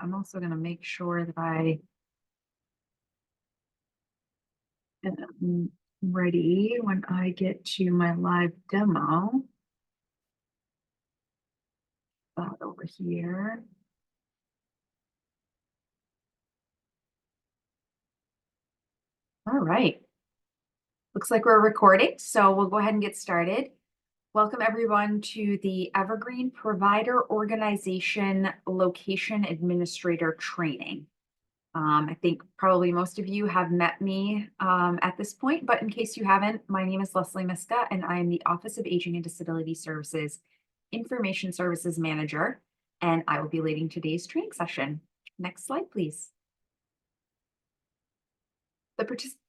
I'm also going to make sure that I am ready when I get to my live demo. Over here. All right. Looks like we're recording, so we'll go ahead and get started. Welcome everyone to the Evergreen Provider Organization Location Administrator Training. I think probably most of you have met me at this point, but in case you haven't, my name is Leslie Miska, and I am the Office of Aging and Disability Services Information Services Manager, and I will be leading today's training session. Next slide, please.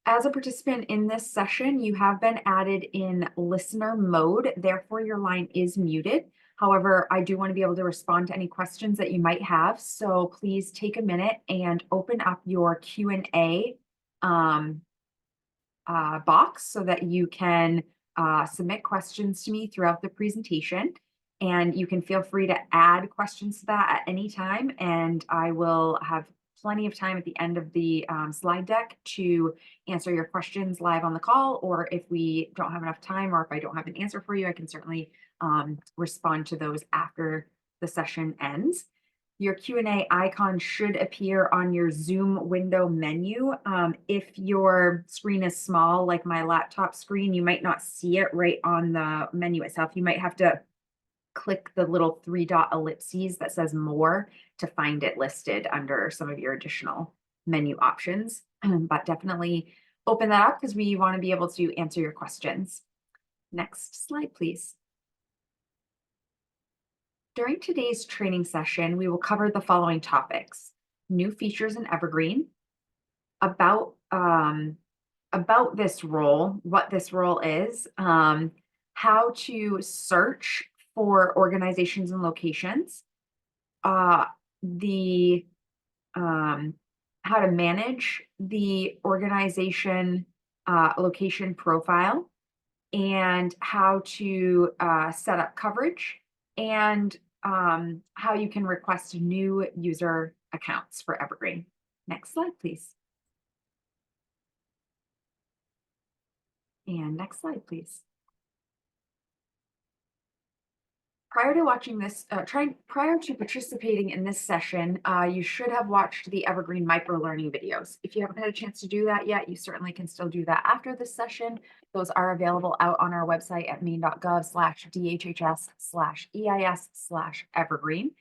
As a participant in this session, you have been added in listener mode, therefore your line is muted. However, I do want to be able to respond to any questions that you might have, so please take a minute and open up your Q&A box so that you can submit questions to me throughout the presentation. And you can feel free to add questions to that at any time, and I will have plenty of time at the end of the slide deck to answer your questions live on the call, or if we don't have enough time or if I don't have an answer for you, I can certainly respond to those after the session ends. Your Q&A icon should appear on your Zoom window menu. If your screen is small, like my laptop screen, you might not see it right on the menu itself. You might have to click the little 3-dot ellipses that says more to find it listed under some of your additional menu options. But definitely open that up because we want to be able to answer your questions. Next slide, please. During today's training session, we will cover the following topics: new features in Evergreen, about this role, what this role is, how to search for organizations and locations, how to manage the organization location profile, and how to set up coverage, and how you can request new user accounts for Evergreen. Next slide, please. And next slide, please. Prior to watching this, prior to participating in this session, you should have watched the Evergreen microlearning videos. If you haven't had a chance to do that yet, you certainly can still do that after this session. Those are available out on our website at maine.gov/dhhs/EIS/Evergreen.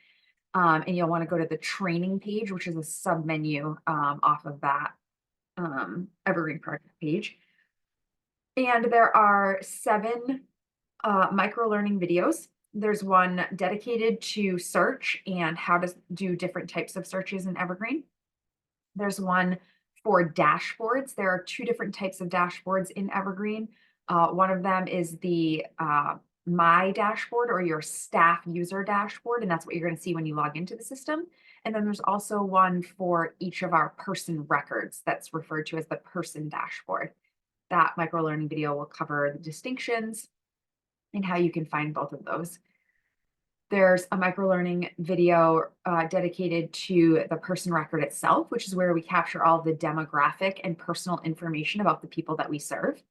And you'll want to go to the training page, which is a submenu off of that Evergreen project page. And there are 7 microlearning videos. There's one dedicated to search and how to do different types of searches in Evergreen. There's one for dashboards. There are 2 different types of dashboards in Evergreen. One of them is the My Dashboard, or your staff user dashboard, and that's what you're going to see when you log into the system. And then there's also one for each of our person records that's referred to as the person dashboard. That microlearning video will cover the distinctions and how you can find both of those. There's a microlearning video dedicated to the person record itself, which is where we capture all the demographic and personal information about the people that we serve.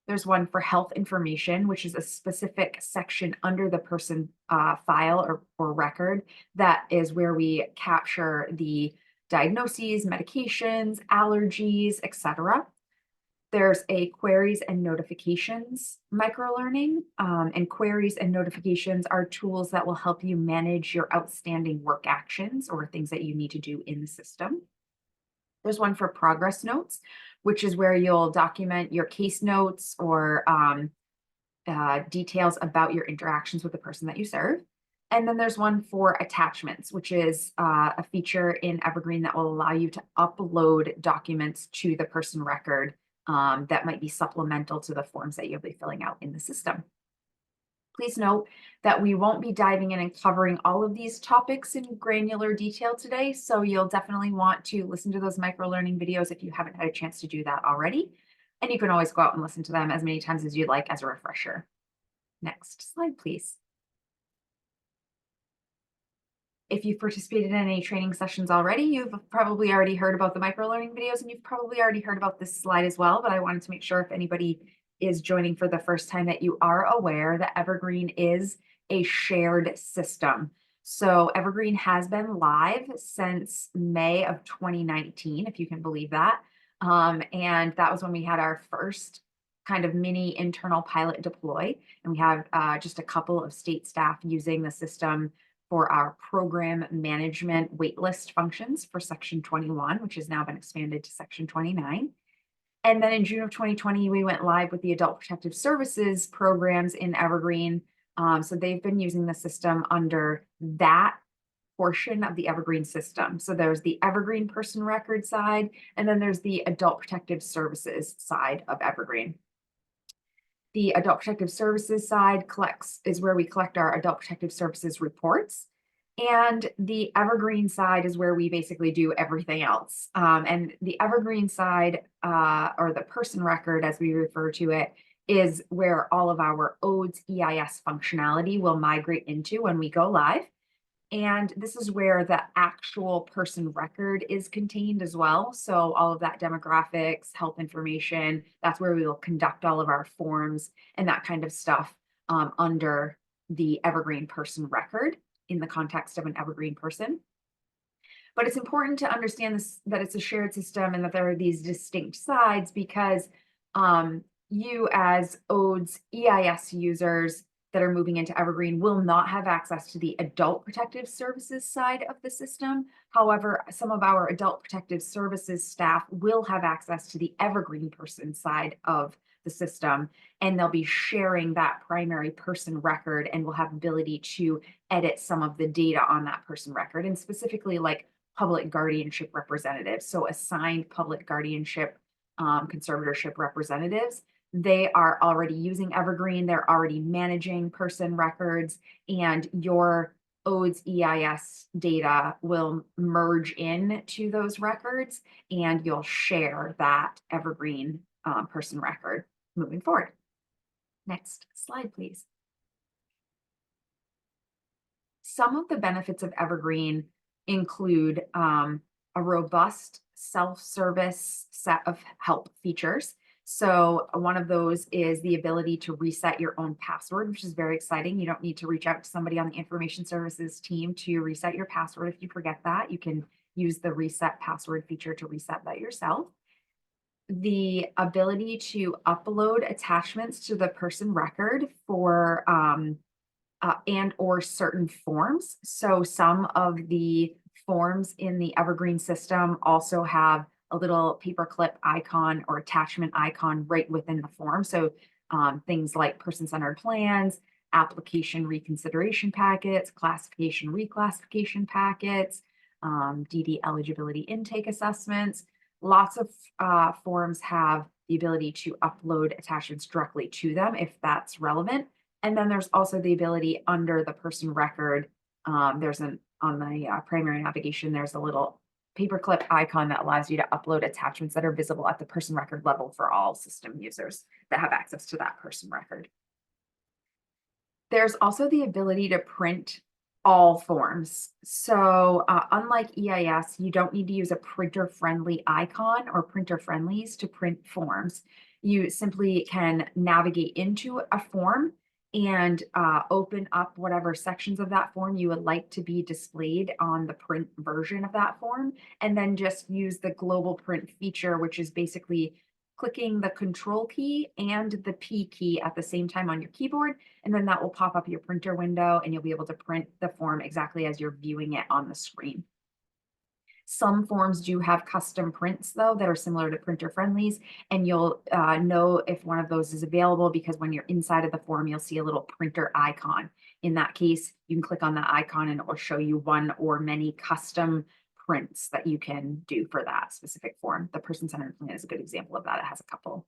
There's one for health information, which is a specific section under the person file or record. That is where we capture the diagnoses, medications, allergies, etc. There's a queries and notifications microlearning, and queries and notifications are tools that will help you manage your outstanding work actions or things that you need to do in the system. There's one for progress notes, which is where you'll document your case notes or details about your interactions with the person that you serve. And then there's one for attachments, which is a feature in Evergreen that will allow you to upload documents to the person record that might be supplemental to the forms that you'll be filling out in the system. Please note that we won't be diving in and covering all of these topics in granular detail today, so you'll definitely want to listen to those microlearning videos if you haven't had a chance to do that already. And you can always go out and listen to them as many times as you'd like as a refresher. Next slide, please. If you've participated in any training sessions already, you've probably already heard about the microlearning videos, and you've probably already heard about this slide as well, but I wanted to make sure if anybody is joining for the first time that you are aware that Evergreen is a shared system. So Evergreen has been live since May of 2019, if you can believe that. And that was when we had our first kind of mini internal pilot deploy. And we have just a couple of state staff using the system for our program management waitlist functions for Section 21, which has now been expanded to Section 29. And then in June of 2020, we went live with the Adult Protective Services programs in Evergreen. So they've been using the system under that portion of the Evergreen system. So there's the Evergreen person record side, and then there's the Adult Protective Services side of Evergreen. The Adult Protective Services side is where we collect our Adult Protective Services reports. And the Evergreen side is where we basically do everything else. And the Evergreen side, or the person record, as we refer to it, is where all of our ODES EIS functionality will migrate into when we go live. And this is where the actual person record is contained as well. So all of that demographics, health information, that's where we will conduct all of our forms and that kind of stuff under the Evergreen person record in the context of an Evergreen person. But it's important to understand this, that it's a shared system and that there are these distinct sides because you as ODES EIS users that are moving into Evergreen will not have access to the Adult Protective Services side of the system. However, some of our Adult Protective Services staff will have access to the Evergreen person side of the system, and they'll be sharing that primary person record and will have ability to edit some of the data on that person record, and specifically like public guardianship representatives. So assigned public guardianship conservatorship representatives, they are already using Evergreen, they're already managing person records, and your ODES EIS data will merge in to those records, and you'll share that Evergreen person record moving forward. Next slide, please. Some of the benefits of Evergreen include a robust self-service set of help features. So one of those is the ability to reset your own password, which is very exciting. You don't need to reach out to somebody on the information services team to reset your password. If you forget that, you can use the reset password feature to reset that yourself. The ability to upload attachments to the person record for and or certain forms. So some of the forms in the Evergreen system also have a little paperclip icon or attachment icon right within the form. So things like person-centered plans, application reconsideration packets, classification reclassification packets, DD eligibility intake assessments. Lots of forms have the ability to upload attachments directly to them if that's relevant. And then there's also the ability under the person record, on the primary navigation, there's a little paperclip icon that allows you to upload attachments that are visible at the person record level for all system users that have access to that person record. There's also the ability to print all forms. So unlike EIS, you don't need to use a printer-friendly icon or printer-friendlies to print forms. You simply can navigate into a form and open up whatever sections of that form you would like to be displayed on the print version of that form, and then just use the global print feature, which is basically clicking the Control key and the P key at the same time on your keyboard, and then that will pop up your printer window and you'll be able to print the form exactly as you're viewing it on the screen. Some forms do have custom prints though that are similar to printer friendlies, and you'll know if one of those is available because when you're inside of the form, you'll see a little printer icon. In that case, you can click on that icon and it will show you one or many custom prints that you can do for that specific form. The person-centered plan is a good example of that. It has a couple.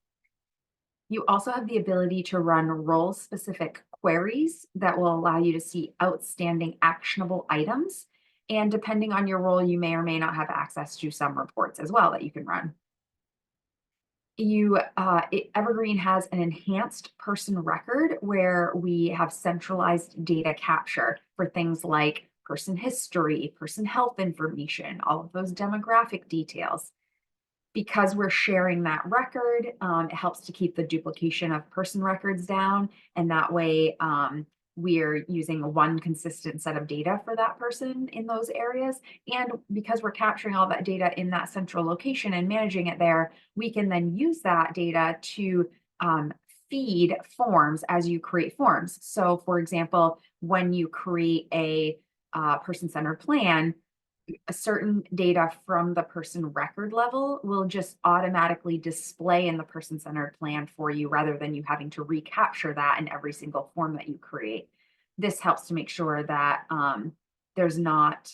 You also have the ability to run role-specific queries that will allow you to see outstanding actionable items. And depending on your role, you may or may not have access to some reports as well that you can run. Evergreen has an enhanced person record where we have centralized data capture for things like person history, person health information, all of those demographic details. Because we're sharing that record, it helps to keep the duplication of person records down. And that way, we're using one consistent set of data for that person in those areas. And because we're capturing all that data in that central location and managing it there, we can then use that data to feed forms as you create forms. So for example, when you create a person-centered plan, a certain data from the person record level will just automatically display in the person-centered plan for you rather than you having to recapture that in every single form that you create. This helps to make sure that there's not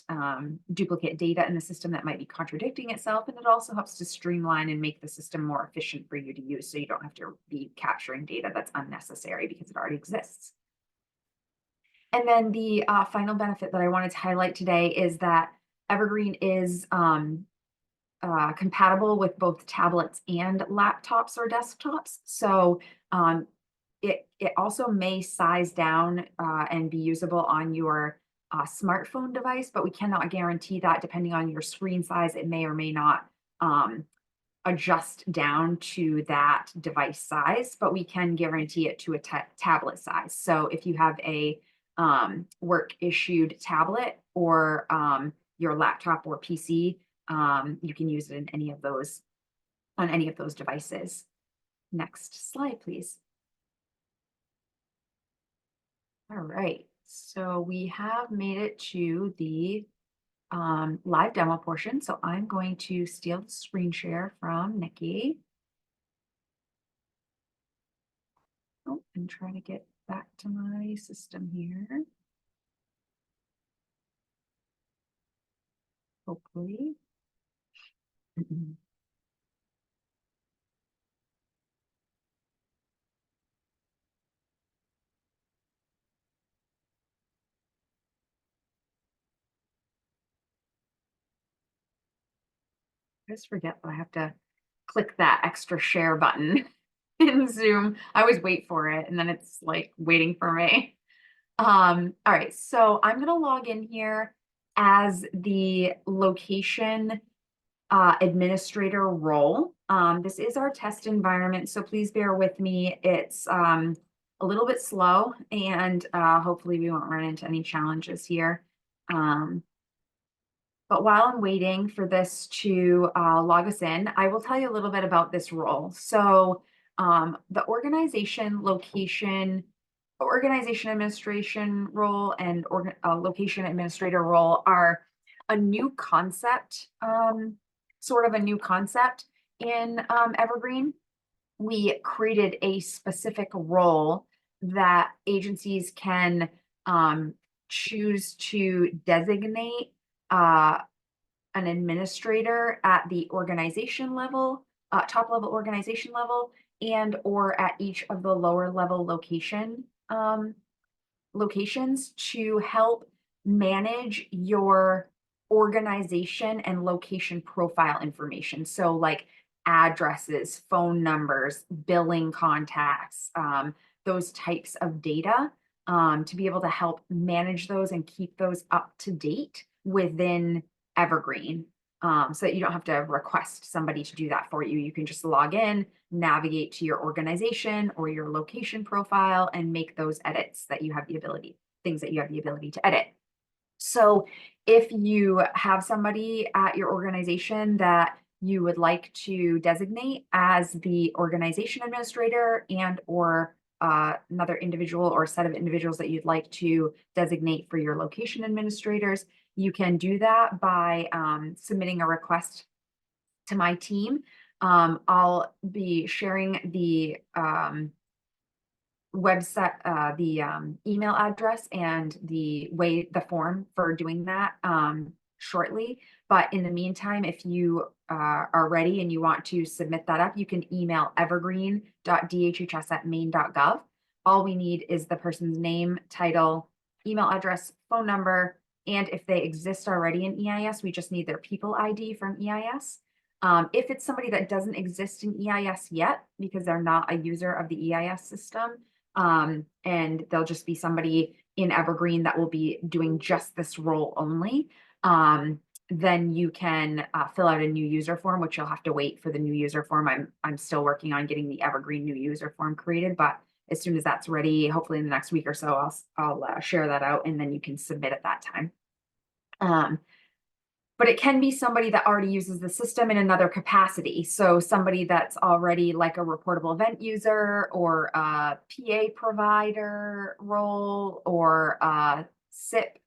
duplicate data in the system that might be contradicting itself. And it also helps to streamline and make the system more efficient for you to use so you don't have to be capturing data that's unnecessary because it already exists. And then the final benefit that I wanted to highlight today is that Evergreen is compatible with both tablets and laptops or desktops. So it also may size down and be usable on your smartphone device, but we cannot guarantee that. Depending on your screen size, it may or may not adjust down to that device size, but we can guarantee it to a tablet size. So if you have a work issued tablet or your laptop or PC, you can use it in any of those on any of those devices. Next slide, please. All right, so we have made it to the live demo portion. So I'm going to steal the screen share from Nikki. Oh, and try to get back to my system here. Hopefully. I just forget that I have to click that extra share button in Zoom. I always wait for it and then it's like waiting for me. All right, so I'm gonna log in here as the location administrator role. This is our test environment, so please bear with me. It's a little bit slow and hopefully we won't run into any challenges here. But while I'm waiting for this to log us in, I will tell you a little bit about this role. So the organization administration role and location administrator role are a new concept, sort of a new concept in Evergreen. We created a specific role that agencies can choose to designate an administrator at the organization level, top level organization level, and or at each of the lower level locations to help manage your organization and location profile information. So like addresses, phone numbers, billing contacts, those types of data, to be able to help manage those and keep those up to date within Evergreen, so that you don't have to request somebody to do that for you. You can just log in, navigate to your organization or your location profile and make those edits that you have the ability, things that you have the ability to edit. So if you have somebody at your organization that you would like to designate as the organization administrator and or another individual or set of individuals that you'd like to designate for your location administrators, you can do that by submitting a request to my team. I'll be sharing the website, the email address and the form for doing that shortly. But in the meantime, if you are ready and you want to submit that up, you can email evergreen.dhhs@maine.gov. All we need is the person's name, title, email address, phone number, and if they exist already in EIS, we just need their people ID from EIS. If it's somebody that doesn't exist in EIS yet, because they're not a user of the EIS system, and they'll just be somebody in Evergreen that will be doing just this role only, then you can fill out a new user form, which you'll have to wait for the new user form. I'm still working on getting the Evergreen new user form created, but as soon as that's ready, hopefully in the next week or so, I'll share that out, and then you can submit at that time. But it can be somebody that already uses the system in another capacity. So somebody that's already like a reportable event user, or a PA provider role, or a SIP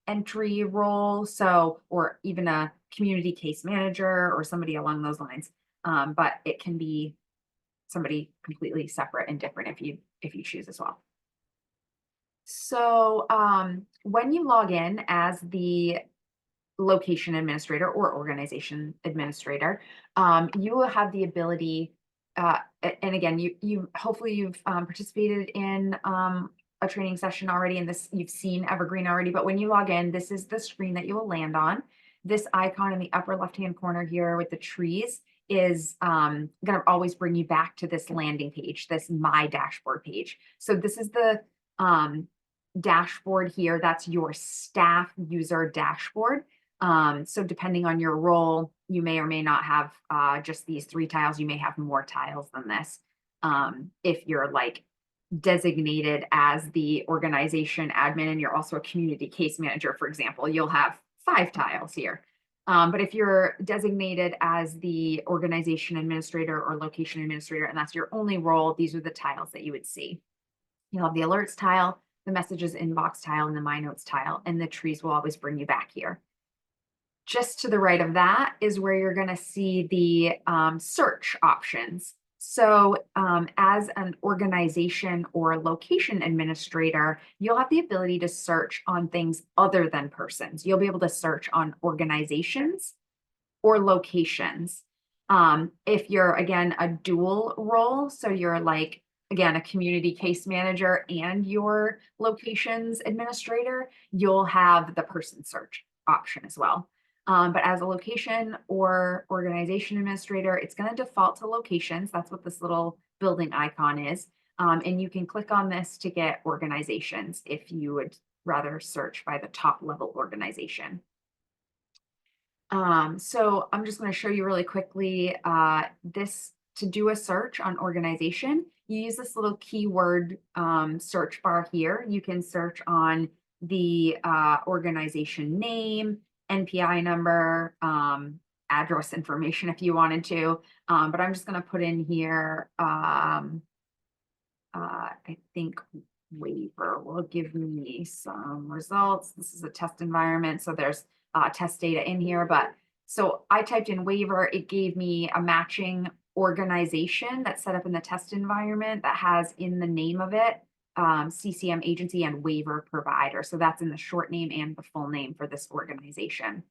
entry role. So, or even a community case manager or somebody along those lines. But it can be somebody completely separate and different if you choose as well. So when you log in as the location administrator or organization administrator, you will have the ability, and again, you hopefully you've participated in a training session already, and this you've seen Evergreen already. But when you log in, this is the screen that you will land on. This icon in the upper left-hand corner here with the trees is going to always bring you back to this landing page, this My Dashboard page. So this is the dashboard here. That's your staff user dashboard. So depending on your role, you may or may not have just these 3 tiles. You may have more tiles than this. If you're like designated as the organization admin and you're also a community case manager, for example, you'll have 5 tiles here. But if you're designated as the organization administrator or location administrator, and that's your only role, these are the tiles that you would see. You'll have the alerts tile, the messages inbox tile, and the My Notes tile, and the trees will always bring you back here. Just to the right of that is where you're going to see the search options. So as an organization or location administrator, you'll have the ability to search on things other than persons. You'll be able to search on organizations or locations. If you're, again, a dual role, so you're like, again, a community case manager and your locations administrator, you'll have the person search option as well. But as a location or organization administrator, it's going to default to locations. That's what this little building icon is. And you can click on this to get organizations if you would rather search by the top level organization. So I'm just going to show you really quickly this to do a search on organization. You use this little keyword search bar here. You can search on the organization name, NPI number, address information if you wanted to. But I'm just going to put in here, I think waiver will give me some results. This is a test environment, so there's test data in here. But so I typed in waiver, it gave me a matching organization that's set up in the test environment that has in the name of it CCM agency and waiver provider. So that's in the short name and the full name for this organization.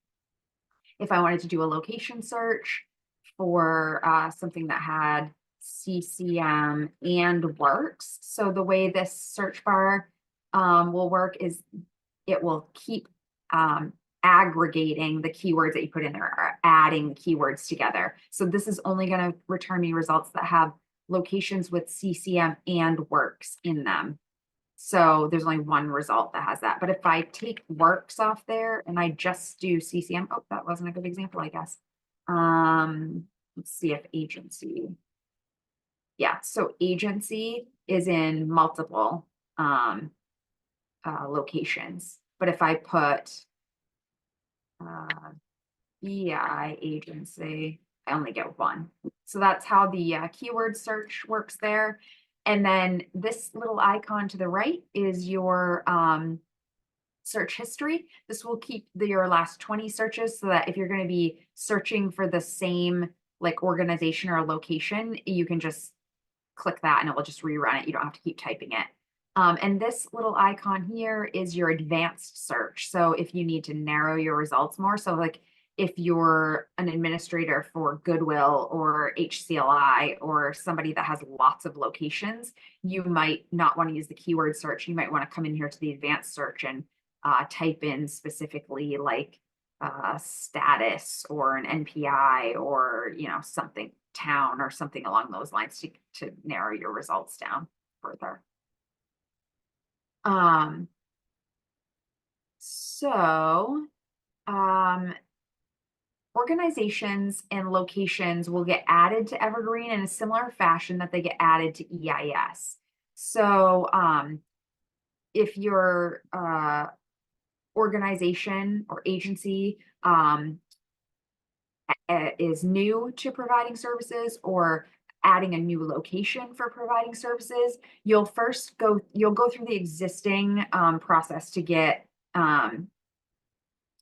If I wanted to do a location search for something that had CCM and works, so the way this search bar will work is it will keep aggregating the keywords that you put in there, or adding keywords together. So this is only going to return me results that have locations with CCM and works in them. So there's only one result that has that. But if I take works off there and I just do CCM, oh, that wasn't a good example, I guess. Let's see if agency. Yeah, so agency is in multiple locations. But if I put BI agency, I only get one. So that's how the keyword search works there. And then this little icon to the right is your search history. This will keep your last 20 searches so that if you're going to be searching for the same like organization or location, you can just click that and it will just rerun it. You don't have to keep typing it. And this little icon here is your advanced search. So if you need to narrow your results more, so like if you're an administrator for Goodwill or HCLI or somebody that has lots of locations, you might not want to use the keyword search. You might want to come in here to the advanced search and type in specifically like status or an NPI or, you know, something town or something along those lines to narrow your results down further. Um, so, um, Organizations and locations will get added to Evergreen in a similar fashion that they get added to EIS. So, if your organization or agency is new to providing services or adding a new location for providing services, you'll go through the existing process to get um,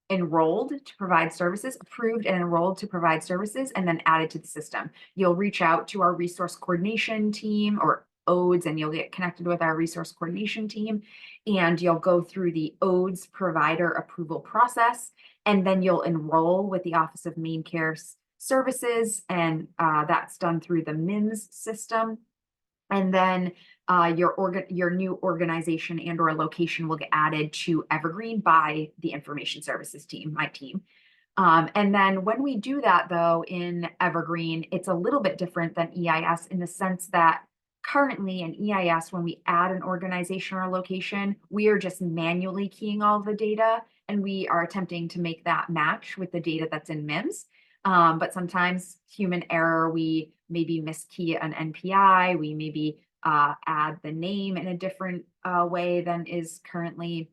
enrolled to provide services, approved and enrolled to provide services, and then added to the system. You'll reach out to our resource coordination team or ODES, and you'll get connected with our resource coordination team, and you'll go through the ODES provider approval process, and then you'll enroll with the Office of Main Care Services, and that's done through the MIMS system. And then your new organization and or location will get added to Evergreen by the information services team, my team. And then when we do that, though, in Evergreen, it's a little bit different than EIS in the sense that currently in EIS, when we add an organization or a location, we are just manually keying all the data and we are attempting to make that match with the data that's in MIMS. But sometimes human error, we maybe miskey an NPI, we maybe add the name in a different way than is currently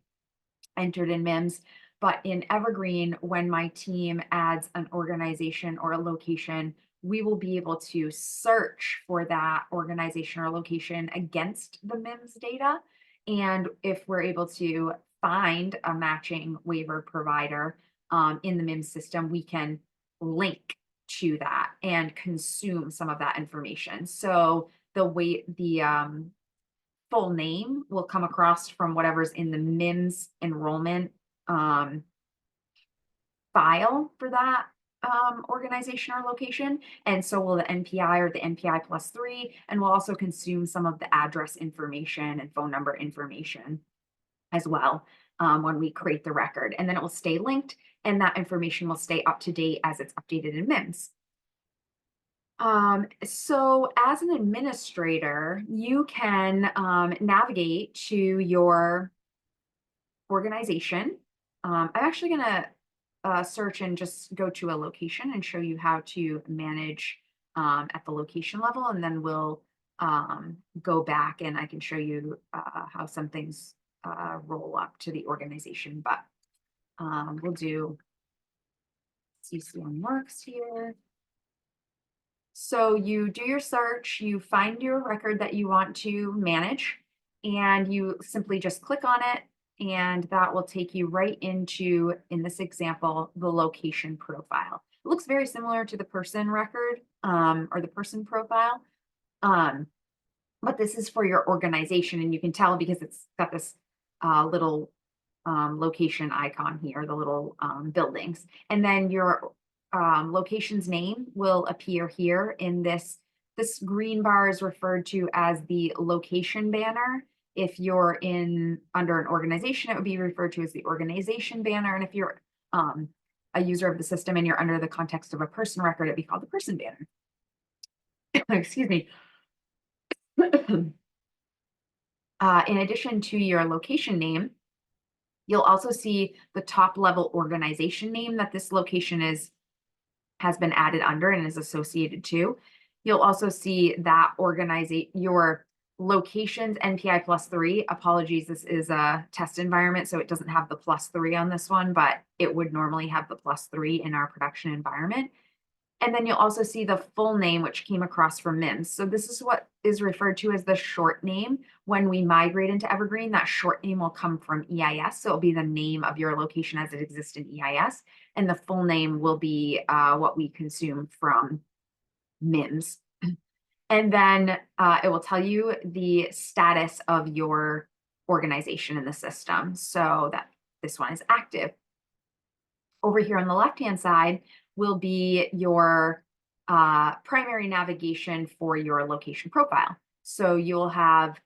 entered in MIMS. But in Evergreen, when my team adds an organization or a location, we will be able to search for that organization or location against the MIMS data. And if we're able to find a matching waiver provider in the MIMS system, we can link to that and consume some of that information. So the full name will come across from whatever's in the MIMS enrollment um, file for that organization or location. And so will the NPI or the NPI plus 3, and we'll also consume some of the address information and phone number information as well when we create the record. And then it will stay linked, and that information will stay up to date as it's updated in MIMS. So as an administrator, you can navigate to your organization. I'm actually going to search and just go to a location and show you how to manage at the location level, and then we'll go back and I can show you how some things roll up to the organization. But we'll do CCM Works here. So you do your search, you find your record that you want to manage, and you simply just click on it, and that will take you right into, in this example, the location profile. It looks very similar to the person record or the person profile, but this is for your organization, and you can tell because it's got this little location icon here, the little buildings. And then your location's name will appear here in this. This green bar is referred to as the location banner. If you're under an organization, it would be referred to as the organization banner. And if you're a user of the system and you're under the context of a person record, it'd be called the person banner. Excuse me. In addition to your location name, you'll also see the top level organization name that this location has been added under and is associated to. You'll also see that your locations NPI plus 3. Apologies, this is a test environment, so it doesn't have the plus 3 on this one, but it would normally have the plus 3 in our production environment. And then you'll also see the full name, which came across from MIMS. So this is what is referred to as the short name. When we migrate into Evergreen, that short name will come from EIS. So it'll be the name of your location as it exists in EIS. And the full name will be what we consume from MIMS. And then it will tell you the status of your organization in the system. So that this one is active. Over here on the left-hand side will be your primary navigation for your location profile. So you'll have,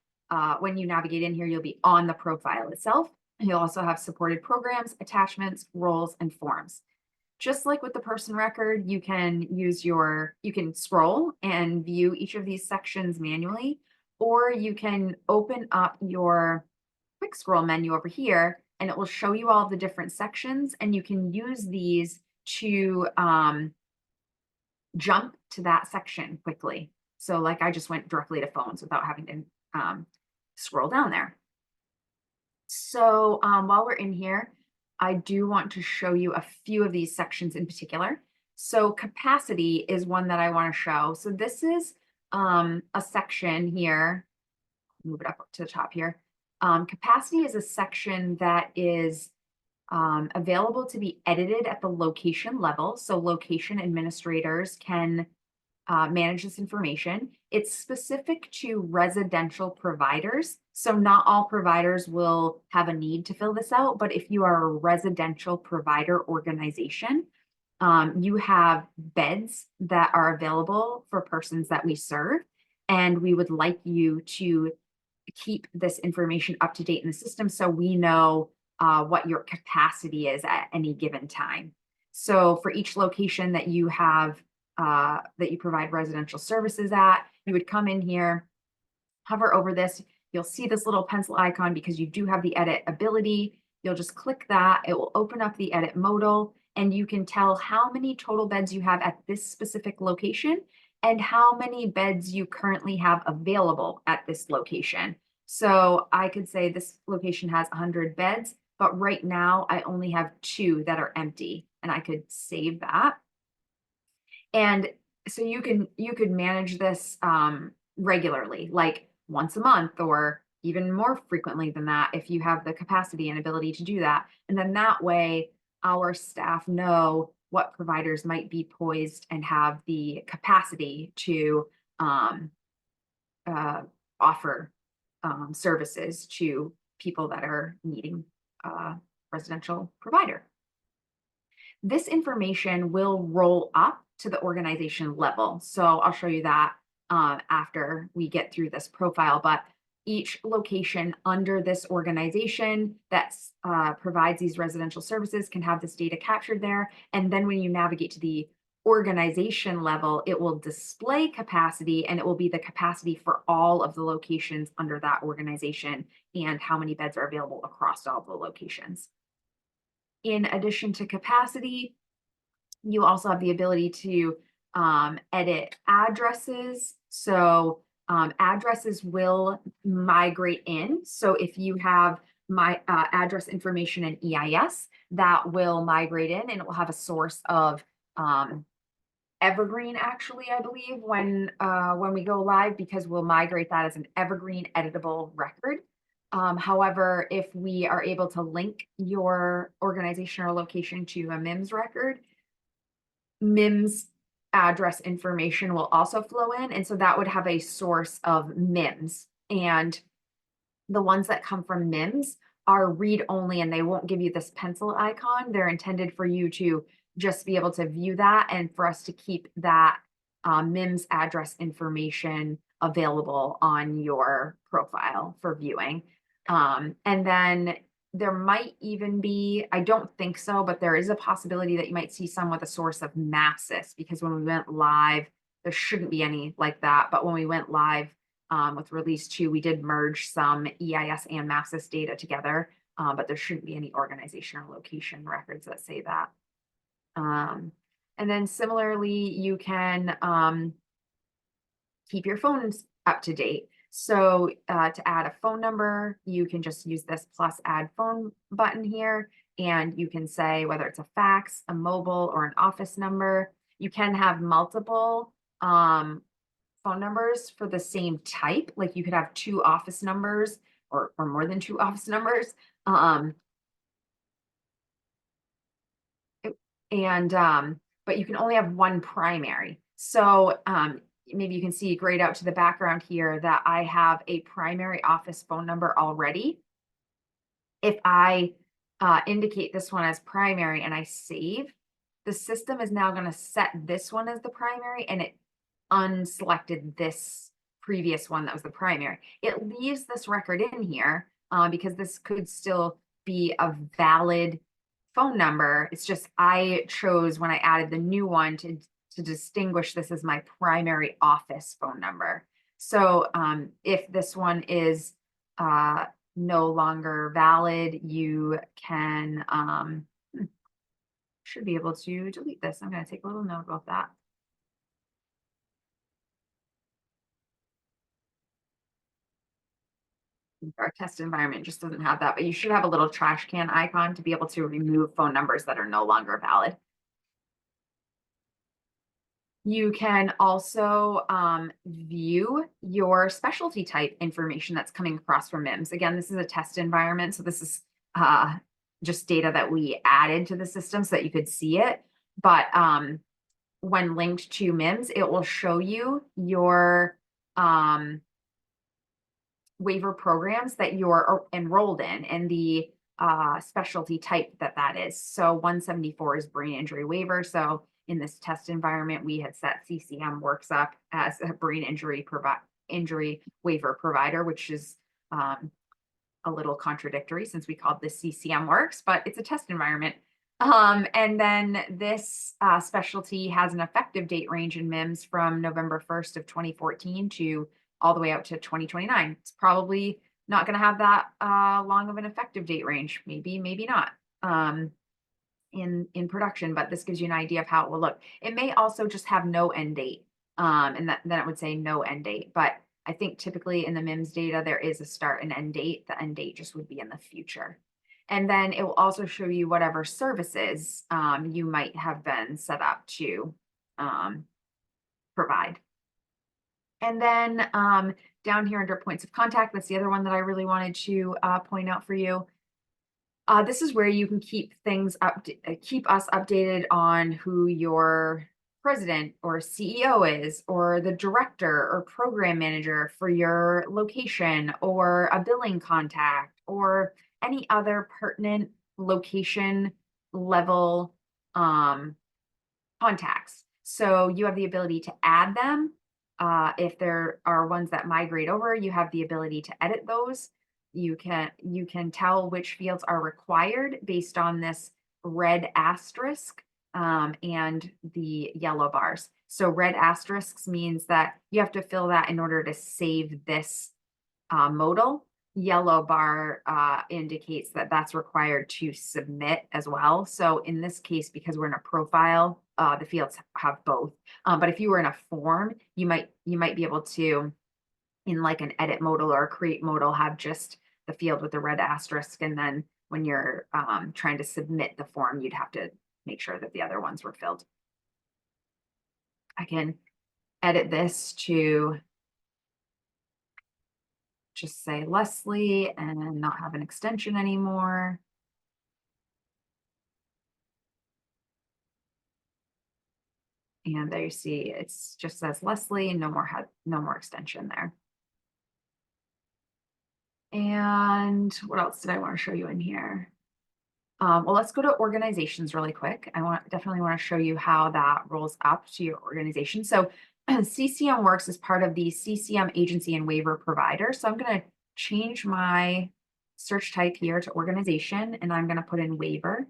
when you navigate in here, you'll be on the profile itself. You'll also have supported programs, attachments, roles, and forms. Just like with the person record, you can scroll and view each of these sections manually, or you can open up your quick scroll menu over here, and it will show you all the different sections, and you can use these to jump to that section quickly. So like I just went directly to phones without having to scroll down there. So while we're in here, I do want to show you a few of these sections in particular. So capacity is one that I want to show. So this is a section here. Move it up to the top here. Capacity is a section that is available to be edited at the location level. So location administrators can manage this information. It's specific to residential providers. So not all providers will have a need to fill this out, but if you are a residential provider organization, you have beds that are available for persons that we serve, and we would like you to keep this information up to date in the system so we know what your capacity is at any given time. So for each location that you have, that you provide residential services at, you would come in here, hover over this. You'll see this little pencil icon because you do have the edit ability. You'll just click that. It will open up the edit modal, and you can tell how many total beds you have at this specific location and how many beds you currently have available at this location. So I could say this location has 100 beds, but right now I only have 2 that are empty, and I could save that. And so you could manage this regularly, like once a month or even more frequently than that if you have the capacity and ability to do that. And then that way our staff know what providers might be poised and have the capacity to uh, offer services to people that are needing a residential provider. This information will roll up to the organization level. So I'll show you that after we get through this profile, but each location under this organization that provides these residential services can have this data captured there. And then when you navigate to the organization level, it will display capacity, and it will be the capacity for all of the locations under that organization and how many beds are available across all the locations. In addition to capacity, you also have the ability to edit addresses. So addresses will migrate in. So if you have my address information in EIS, that will migrate in, and it will have a source of Evergreen, actually, I believe, when we go live, because we'll migrate that as an Evergreen editable record. However, if we are able to link your organization or location to a MIMS record, MIMS address information will also flow in. And so that would have a source of MIMS. And the ones that come from MIMS are read only, and they won't give you this pencil icon. They're intended for you to just be able to view that and for us to keep that MIMS address information available on your profile for viewing. And then there might even be, I don't think so, but there is a possibility that you might see some with a source of MAPSIS, because when we went live, there shouldn't be any like that. But when we went live with release 2, we did merge some EIS and MAPSIS data together, but there shouldn't be any organization or location records that say that. And then similarly, you can keep your phones up to date. So to add a phone number, you can just use this plus add phone button here, and you can say whether it's a fax, a mobile, or an office number. You can have multiple phone numbers for the same type. Like you could have 2 office numbers or more than 2 office numbers. But you can only have 1 primary. So maybe you can see grayed out to the background here that I have a primary office phone number already. If I indicate this one as primary and I save, the system is now going to set this one as the primary, and it unselected this previous one that was the primary. It leaves this record in here because this could still be a valid phone number. It's just I chose, when I added the new one, to distinguish this as my primary office phone number. So if this one is no longer valid, you can, should be able to delete this. I'm going to take a little note about that. Our test environment just doesn't have that, but you should have a little trash can icon to be able to remove phone numbers that are no longer valid. You can also view your specialty type information that's coming across from MIMS. Again, this is a test environment, so this is uh, just data that we added to the system so that you could see it. But when linked to MIMS, it will show you your waiver programs that you're enrolled in and the specialty type that is. So 174 is brain injury waiver. So in this test environment, we had set CCM works up as a brain injury waiver provider, which is a little contradictory since we called this CCM works, but it's a test environment. And then this specialty has an effective date range in MIMS from November 1st of 2014 to all the way out to 2029. It's probably not going to have that long of an effective date range. Maybe, maybe not in production, but this gives you an idea of how it will look. It may also just have no end date, and then it would say no end date. But I think typically in the MIMS data, there is a start and end date. The end date just would be in the future. And then it will also show you whatever services you might have been set up to provide. And then down here under points of contact, that's the other one that I really wanted to point out for you. This is where you can keep things up, keep us updated on who your president or CEO is, or the director or program manager for your location, or a billing contact, or any other pertinent location level contacts. So you have the ability to add them. If there are ones that migrate over, you have the ability to edit those. You can tell which fields are required based on this red asterisk and the yellow bars. So red asterisks means that you have to fill that in order to save this modal. Yellow bar indicates that that's required to submit as well. So in this case, because we're in a profile, the fields have both. But if you were in a form, you might be able to, in like an edit modal or a create modal, have just the field with the red asterisk. And then when you're trying to submit the form, you'd have to make sure that the other ones were filled. I can edit this to just say Leslie and not have an extension anymore. And there you see, it's just says Leslie and no more extension there. And what else did I want to show you in here? Well, let's go to organizations really quick. Definitely want to show you how that rolls up to your organization. So CCM Works is part of the CCM agency and waiver provider. So I'm going to change my search type here to organization, and I'm going to put in waiver.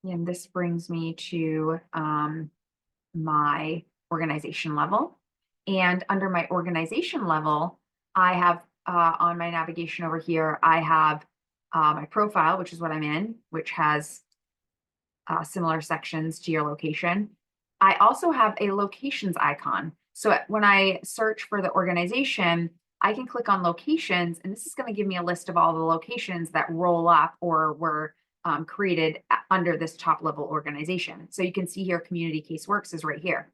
And this brings me to my organization level. And under my organization level, I have on my navigation over here, I have my profile, which is what I'm in, which has similar sections to your location. I also have a locations icon. So when I search for the organization, I can click on locations, and this is going to give me a list of all the locations that roll up or were created under this top level organization. So you can see here, Community Caseworks is right here.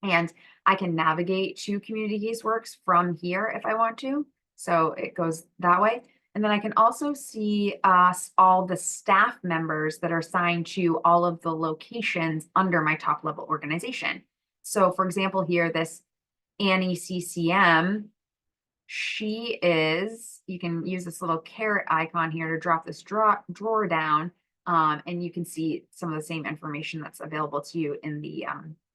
And I can navigate to Community Caseworks from here if I want to. So it goes that way. And then I can also see all the staff members that are assigned to all of the locations under my top level organization. So for example, here, this Annie CCM, she is, you can use this little caret icon here to drop this drawer down, and you can see some of the same information that's available to you in the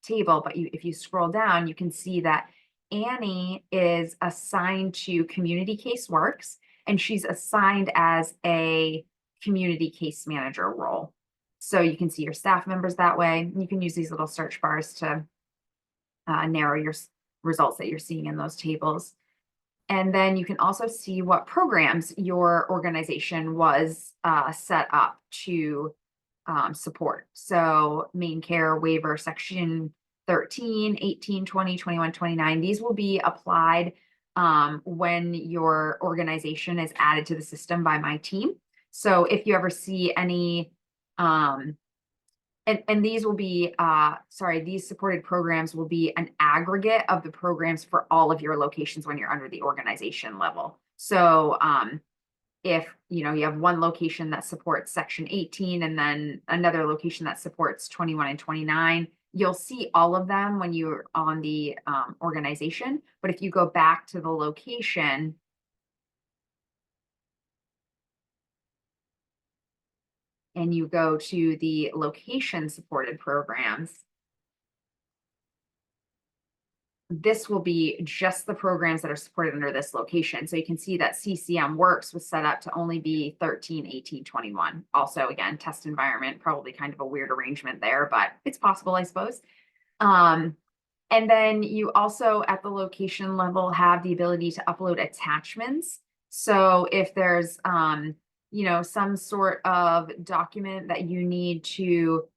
table. But if you scroll down, you can see that Annie is assigned to Community Caseworks, and she's assigned as a community case manager role. So you can see your staff members that way. You can use these little search bars to narrow your results that you're seeing in those tables. And then you can also see what programs your organization was set up to support. So main care waiver section 13, 18, 20, 21, 29. These will be applied when your organization is added to the system by my team. So if you ever see any um, and these will be, sorry, these supported programs will be an aggregate of the programs for all of your locations when you're under the organization level. So if you have one location that supports section 18 and then another location that supports 21 and 29, you'll see all of them when you're on the organization. But if you go back to the location, and you go to the location supported programs, this will be just the programs that are supported under this location. So you can see that CCM Works was set up to only be 13, 18, 21. Also, again, test environment, probably kind of a weird arrangement there, but it's possible, I suppose. And then you also at the location level have the ability to upload attachments. So if there's some sort of document that you need to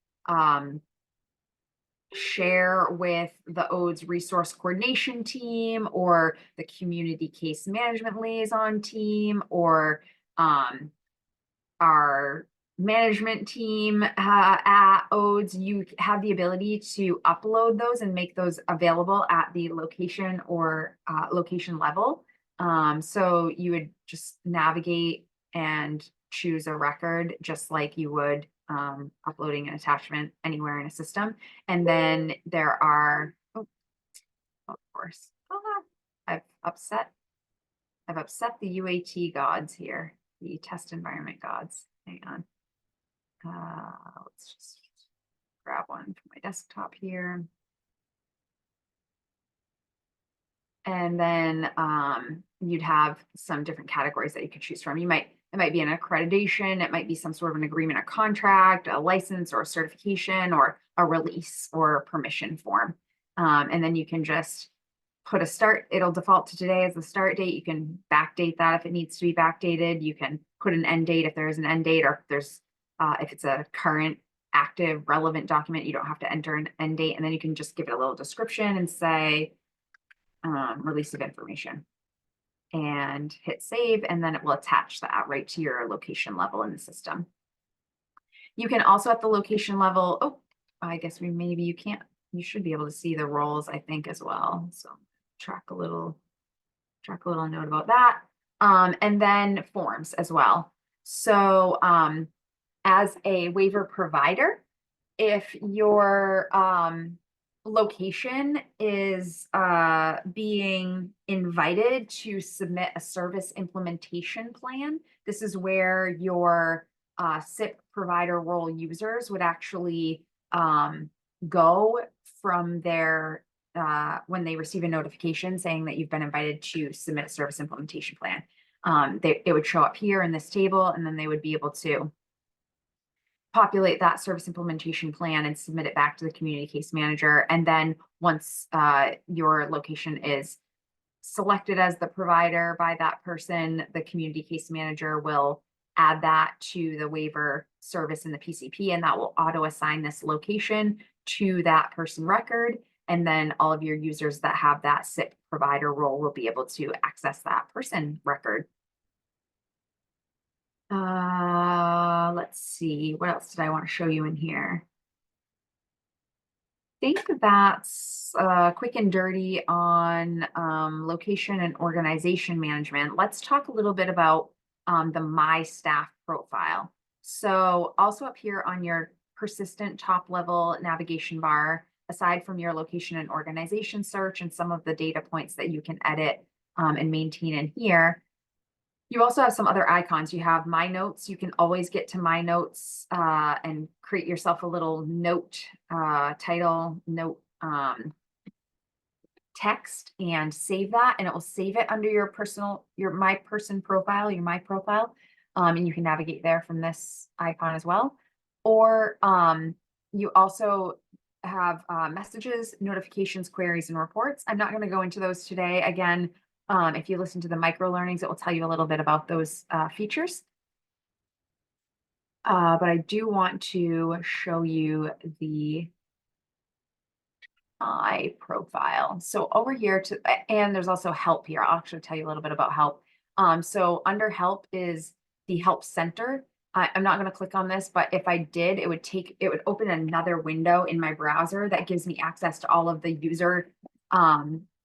share with the ODES resource coordination team or the community case management liaison team or our management team at ODES, you have the ability to upload those and make those available at the location or location level. So you would just navigate and choose a record just like you would uploading an attachment anywhere in a system. And then there are, oh, of course, I've upset the UAT gods here, the test environment gods. Hang on. Let's just grab one from my desktop here. And then you'd have some different categories that you could choose from. It might be an accreditation, it might be some sort of an agreement, a contract, a license or a certification or a release or a permission form. And then you can just put a start, it'll default to today as the start date. You can backdate that if it needs to be backdated. You can put an end date if there is an end date, or if there's if it's a current active relevant document, you don't have to enter an end date. And then you can just give it a little description and say release of information and hit save, and then it will attach that right to your location level in the system. You can also at the location level, I guess maybe you can't, you should be able to see the roles, I think, as well. So track a little note about that. And then forms as well. So as a waiver provider, if your location is being invited to submit a service implementation plan, this is where your SIP provider role users would actually go from their when they receive a notification saying that you've been invited to submit a service implementation plan. It would show up here in this table, and then they would be able to populate that service implementation plan and submit it back to the community case manager. And then once your location is selected as the provider by that person, the community case manager will add that to the waiver service in the PCP, and that will auto assign this location to that person record. And then all of your users that have that SIP provider role will be able to access that person record. Let's see, what else did I want to show you in here? I think that's quick and dirty on location and organization management. Let's talk a little bit about the My Staff profile. So also up here on your persistent top level navigation bar, aside from your location and organization search and some of the data points that you can edit and maintain in here, you also have some other icons. You have My Notes. You can always get to My Notes and create yourself a little note title, note text, and save that. And it will save it under your My Person profile, your My Profile. And you can navigate there from this icon as well. Or you also have messages, notifications, queries, and reports. I'm not going to go into those today. Again, if you listen to the micro learnings, it will tell you a little bit about those features. But I do want to show you the my profile. So over here and there's also help here. I'll actually tell you a little bit about help. So under help is the help center. I'm not going to click on this, but if I did, it would open another window in my browser that gives me access to all of the user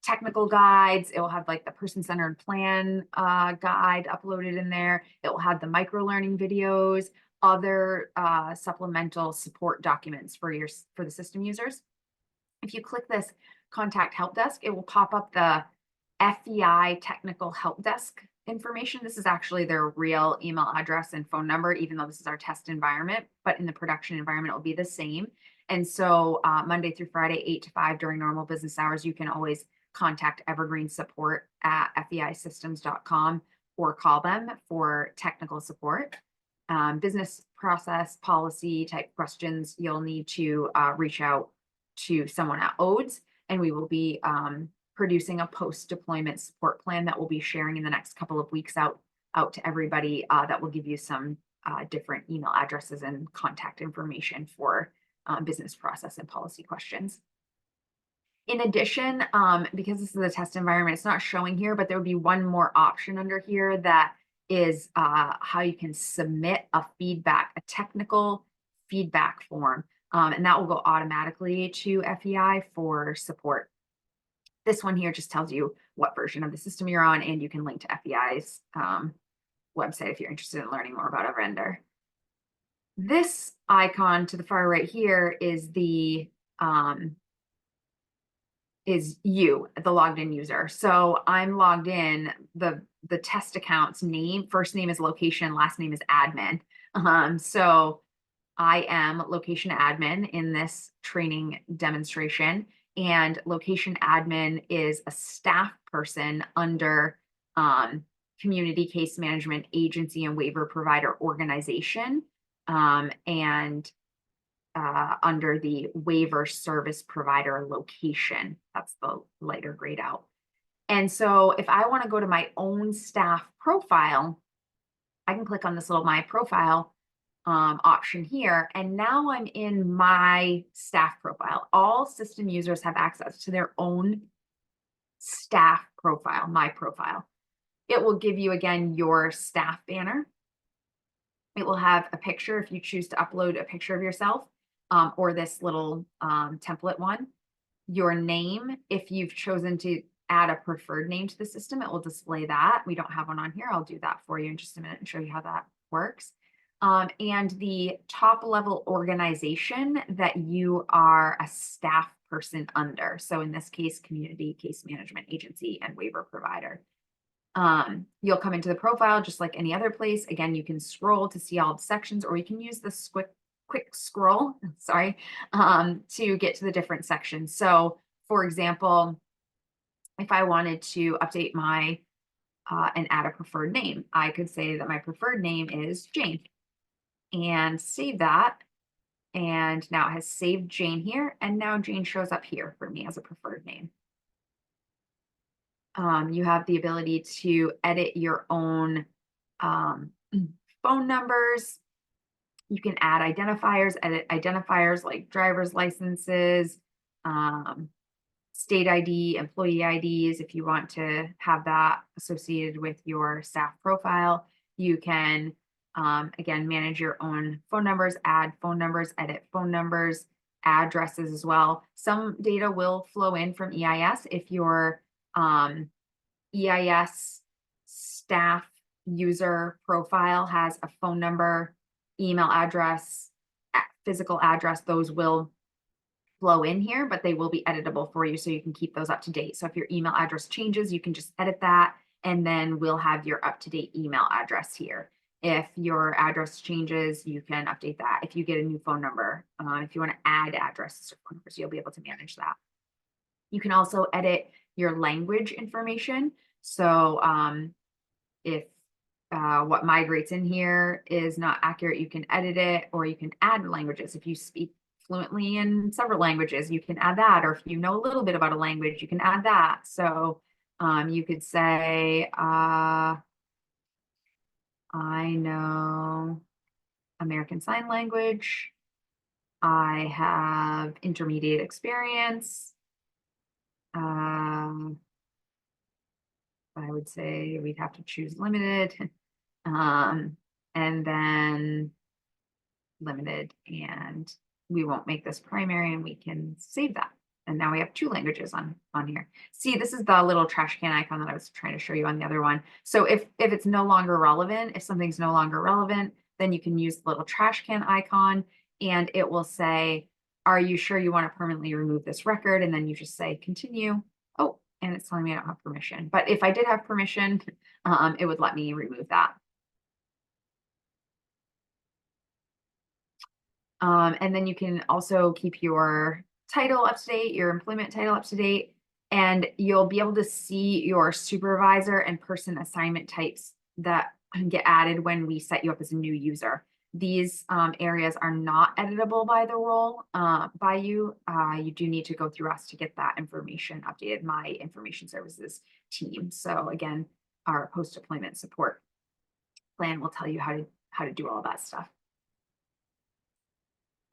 technical guides. It will have like the person-centered plan guide uploaded in there. It will have the micro learning videos, other supplemental support documents for the system users. If you click this contact help desk, it will pop up the FEI technical help desk information. This is actually their real email address and phone number, even though this is our test environment, but in the production environment, it will be the same. And so Monday through Friday, 8 to 5 during normal business hours, you can always contact Evergreen support at feisystems.com or call them for technical support. Business process policy type questions, you'll need to reach out to someone at ODES, and we will be producing a post-deployment support plan that we'll be sharing in the next couple of weeks out to everybody that will give you some different email addresses and contact information for business process and policy questions. In addition, because this is a test environment, it's not showing here, but there would be one more option under here that is how you can submit a technical feedback form. And that will go automatically to FEI for support. This one here just tells you what version of the system you're on, and you can link to FEI's website if you're interested in learning more about a vendor. This icon to the far right here is the logged in user. So I'm logged in. The test account's name, first name is location, last name is admin. So I am location admin in this training demonstration, and location admin is a staff person under community case management agency and waiver provider organization, and under the waiver service provider location. That's the lighter grayed out. And so if I want to go to my own staff profile, I can click on this little my profile option here. And now I'm in my staff profile. All system users have access to their own staff profile, my profile. It will give you, again, your staff banner. It will have a picture if you choose to upload a picture of yourself, or this little template one. Your name, if you've chosen to add a preferred name to the system, it will display that. We don't have one on here. I'll do that for you in just a minute and show you how that works. And the top level organization that you are a staff person under. So in this case, community case management agency and waiver provider. You'll come into the profile just like any other place. Again, you can scroll to see all the sections, or you can use this quick scroll, sorry, to get to the different sections. So for example, if I wanted to update my and add a preferred name, I could say that my preferred name is Jane and save that. And now it has saved Jane here. And now Jane shows up here for me as a preferred name. You have the ability to edit your own phone numbers. You can add identifiers, edit identifiers like driver's licenses, state ID, employee IDs. If you want to have that associated with your staff profile, you can, again, manage your own phone numbers, add phone numbers, edit phone numbers, addresses as well. Some data will flow in from EIS if your EIS staff user profile has a phone number, email address, physical address. Those will flow in here, but they will be editable for you so you can keep those up to date. So if your email address changes, you can just edit that, and then we'll have your up-to-date email address here. If your address changes, you can update that. If you get a new phone number, if you want to add addresses or phone numbers, you'll be able to manage that. You can also edit your language information. So if what migrates in here is not accurate, you can edit it, or you can add languages. If you speak fluently in several languages, you can add that. Or if you know a little bit about a language, you can add that. So you could say, I know American Sign Language. I have intermediate experience. I would say we'd have to choose limited. And then limited, and we won't make this primary, and we can save that. And now we have two languages on here. See, this is the little trash can icon that I was trying to show you on the other one. So if it's no longer relevant, if something's no longer relevant, then you can use the little trash can icon, and it will say, are you sure you want to permanently remove this record? And then you just say continue. Oh, and it's telling me I don't have permission. But if I did have permission, it would let me remove that. And then you can also keep your title up to date, your employment title up to date, and you'll be able to see your supervisor and person assignment types that get added when we set you up as a new user. These areas are not editable by the role, by you. You do need to go through us to get that information updated, my information services team. So again, our post-deployment support plan will tell you how to do all that stuff.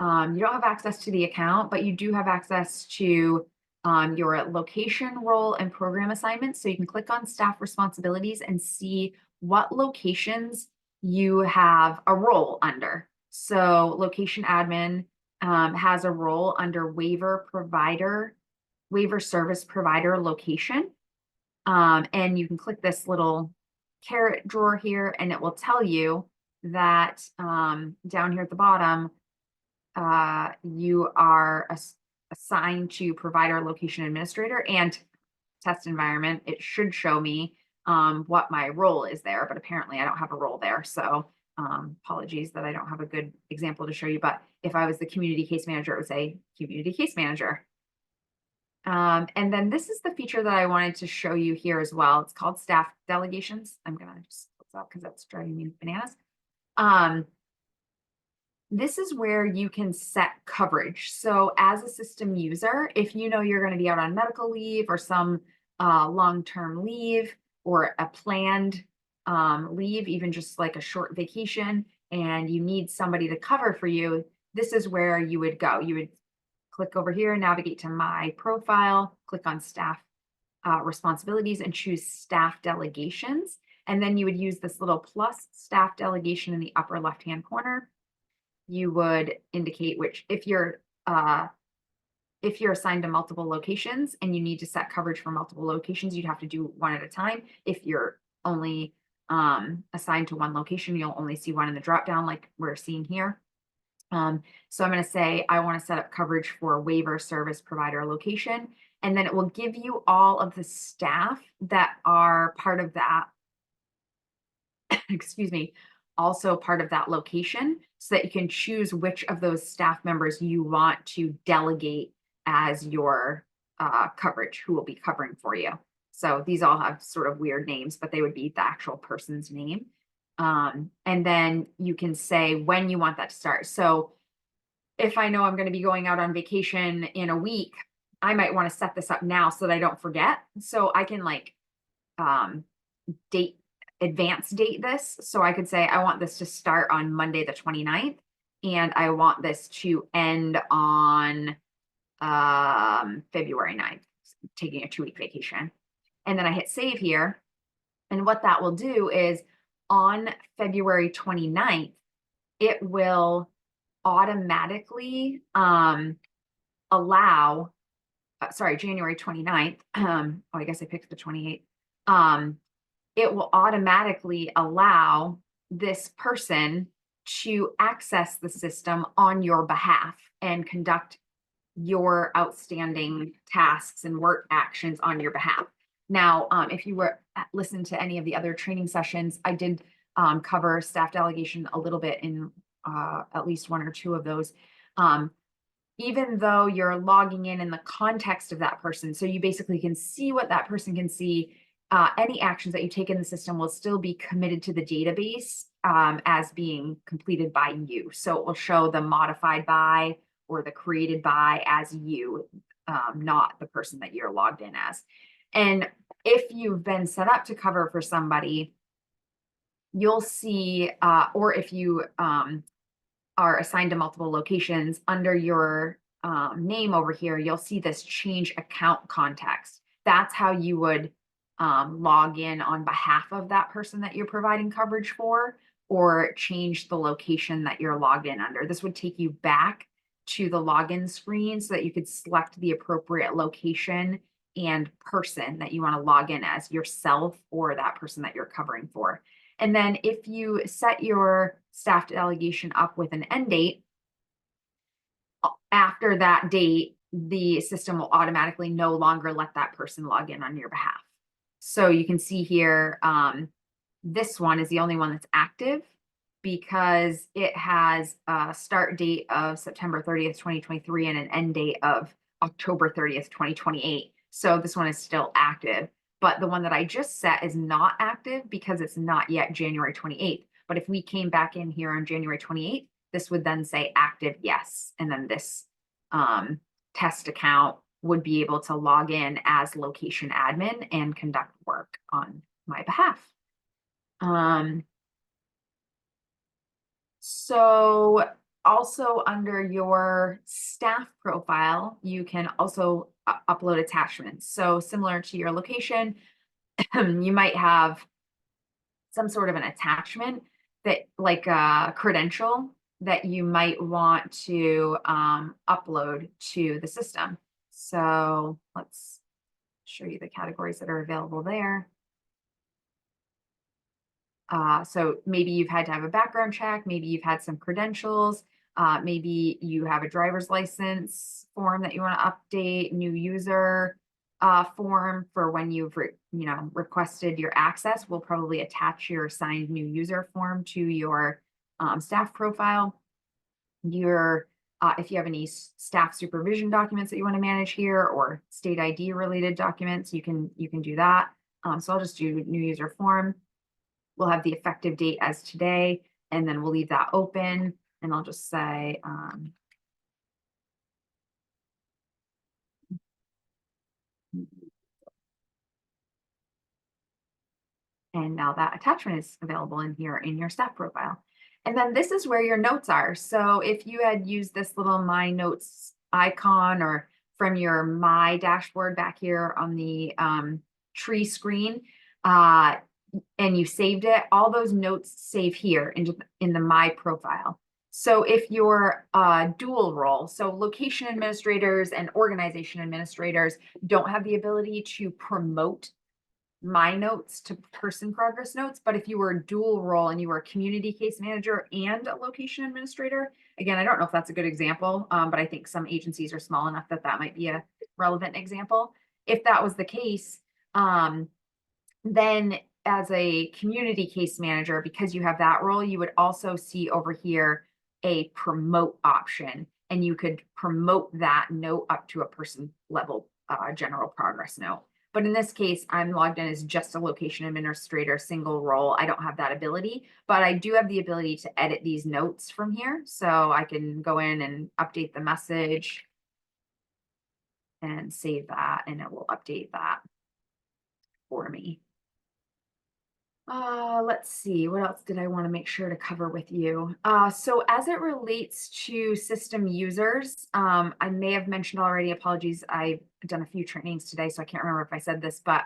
You don't have access to the account, but you do have access to your location, role, and program assignments. So you can click on staff responsibilities and see what locations you have a role under. So location admin has a role under waiver service provider location. And you can click this little caret drawer here, and it will tell you that down here at the bottom, you are assigned to provider location administrator and test environment. It should show me what my role is there, but apparently I don't have a role there. So apologies that I don't have a good example to show you, but if I was the community case manager, it would say community case manager. And then this is the feature that I wanted to show you here as well. It's called staff delegations. I'm gonna just close that because that's driving me bananas. This is where you can set coverage. So as a system user, if you know you're going to be out on medical leave or some long-term leave or a planned leave, even just like a short vacation, and you need somebody to cover for you, this is where you would go. You would click over here, navigate to my profile, click on staff responsibilities and choose staff delegations. And then you would use this little plus staff delegation in the upper left-hand corner. You would indicate which, if you're assigned to multiple locations and you need to set coverage for multiple locations, you'd have to do one at a time. If you're only assigned to one location, you'll only see one in the dropdown like we're seeing here. So I'm going to say I want to set up coverage for waiver service provider location, and then it will give you all of the staff that are part of that, excuse me, also part of that location, so that you can choose which of those staff members you want to delegate as your coverage, who will be covering for you. So these all have sort of weird names, but they would be the actual person's name. And then you can say when you want that to start. So if I know I'm going to be going out on vacation in a week, I might want to set this up now so that I don't forget. So I can like advance date this. So I could say, I want this to start on Monday, the 29th, and I want this to end on February 9th, taking a 2-week vacation. And then I hit save here. And what that will do is on February 29th, it will automatically allow, January 29th. I guess I picked the 28th. It will automatically allow this person to access the system on your behalf and conduct your outstanding tasks and work actions on your behalf. Now, if you were listen to any of the other training sessions, I did cover staff delegation a little bit in at least one or two of those. Even though you're logging in the context of that person, so you basically can see what that person can see, any actions that you take in the system will still be committed to the database as being completed by you. So it will show the modified by or the created by as you, not the person that you're logged in as. And if you've been set up to cover for somebody, you'll see, or if you are assigned to multiple locations, under your name over here, you'll see this change account context. That's how you would log in on behalf of that person that you're providing coverage for, or change the location that you're logged in under. This would take you back to the login screen so that you could select the appropriate location and person that you want to log in as, yourself or that person that you're covering for. And then if you set your staff delegation up with an end date, after that date, the system will automatically no longer let that person log in on your behalf. So you can see here, this one is the only one that's active because it has a start date of September 30th, 2023 and an end date of October 30th, 2028. So this one is still active. But the one that I just set is not active because it's not yet January 28th. But if we came back in here on January 28th, this would then say active, yes. And then this test account would be able to log in as location admin and conduct work on my behalf. So also under your staff profile, you can also upload attachments. So similar to your location, you might have some sort of an attachment that, like a credential, that you might want to upload to the system. So let's show you the categories that are available there. So maybe you've had to have a background check, maybe you've had some credentials, maybe you have a driver's license form that you want to update, new user form for when you've requested your access. We'll probably attach your signed new user form to your staff profile. Your if you have any staff supervision documents that you want to manage here, or state ID related documents, you can do that. So I'll just do new user form. We'll have the effective date as today, and then we'll leave that open. And I'll just say, and now that attachment is available in here in your staff profile. And then this is where your notes are. So if you had used this little My Notes icon, or from your My dashboard back here on the tree screen, and you saved it, all those notes save here in the My profile. So if you're dual role, so location administrators and organization administrators don't have the ability to promote My Notes to person progress notes, but if you were a dual role and you were a community case manager and a location administrator, again, I don't know if that's a good example, but I think some agencies are small enough that that might be a relevant example. If that was the case, then as a community case manager, because you have that role, you would also see over here a promote option, and you could promote that note up to a person level general progress note. But in this case, I'm logged in as just a location administrator, single role. I don't have that ability, but I do have the ability to edit these notes from here. So I can go in and update the message and save that, and it will update that for me. Let's see, what else did I want to make sure to cover with you? So as it relates to system users, I may have mentioned already, apologies, I've done a few trainings today, so I can't remember if I said this, but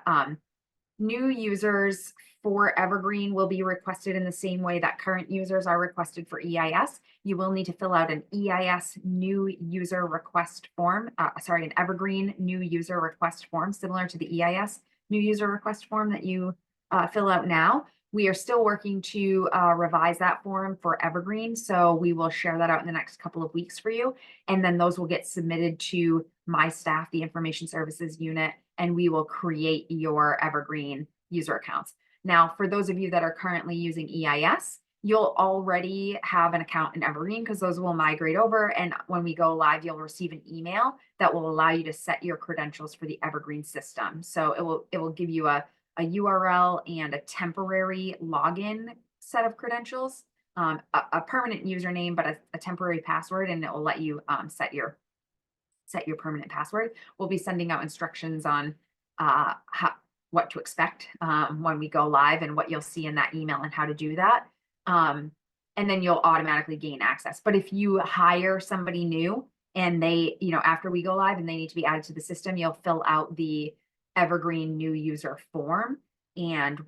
new users for Evergreen will be requested in the same way that current users are requested for EIS. You will need to fill out an EIS new user request form, an Evergreen new user request form, similar to the EIS new user request form that you fill out now. We are still working to revise that form for Evergreen, so we will share that out in the next couple of weeks for you. And then those will get submitted to my staff, the information services unit, and we will create your Evergreen user accounts. Now, for those of you that are currently using EIS, you'll already have an account in Evergreen because those will migrate over. And when we go live, you'll receive an email that will allow you to set your credentials for the Evergreen system. So it will give you a URL and a temporary login set of credentials a permanent username, but a temporary password, and it will let you set your permanent password. We'll be sending out instructions on how, what to expect when we go live and what you'll see in that email and how to do that. Um, and then you'll automatically gain access. But if you hire somebody new and they, after we go live and they need to be added to the system, you'll fill out the Evergreen new user form and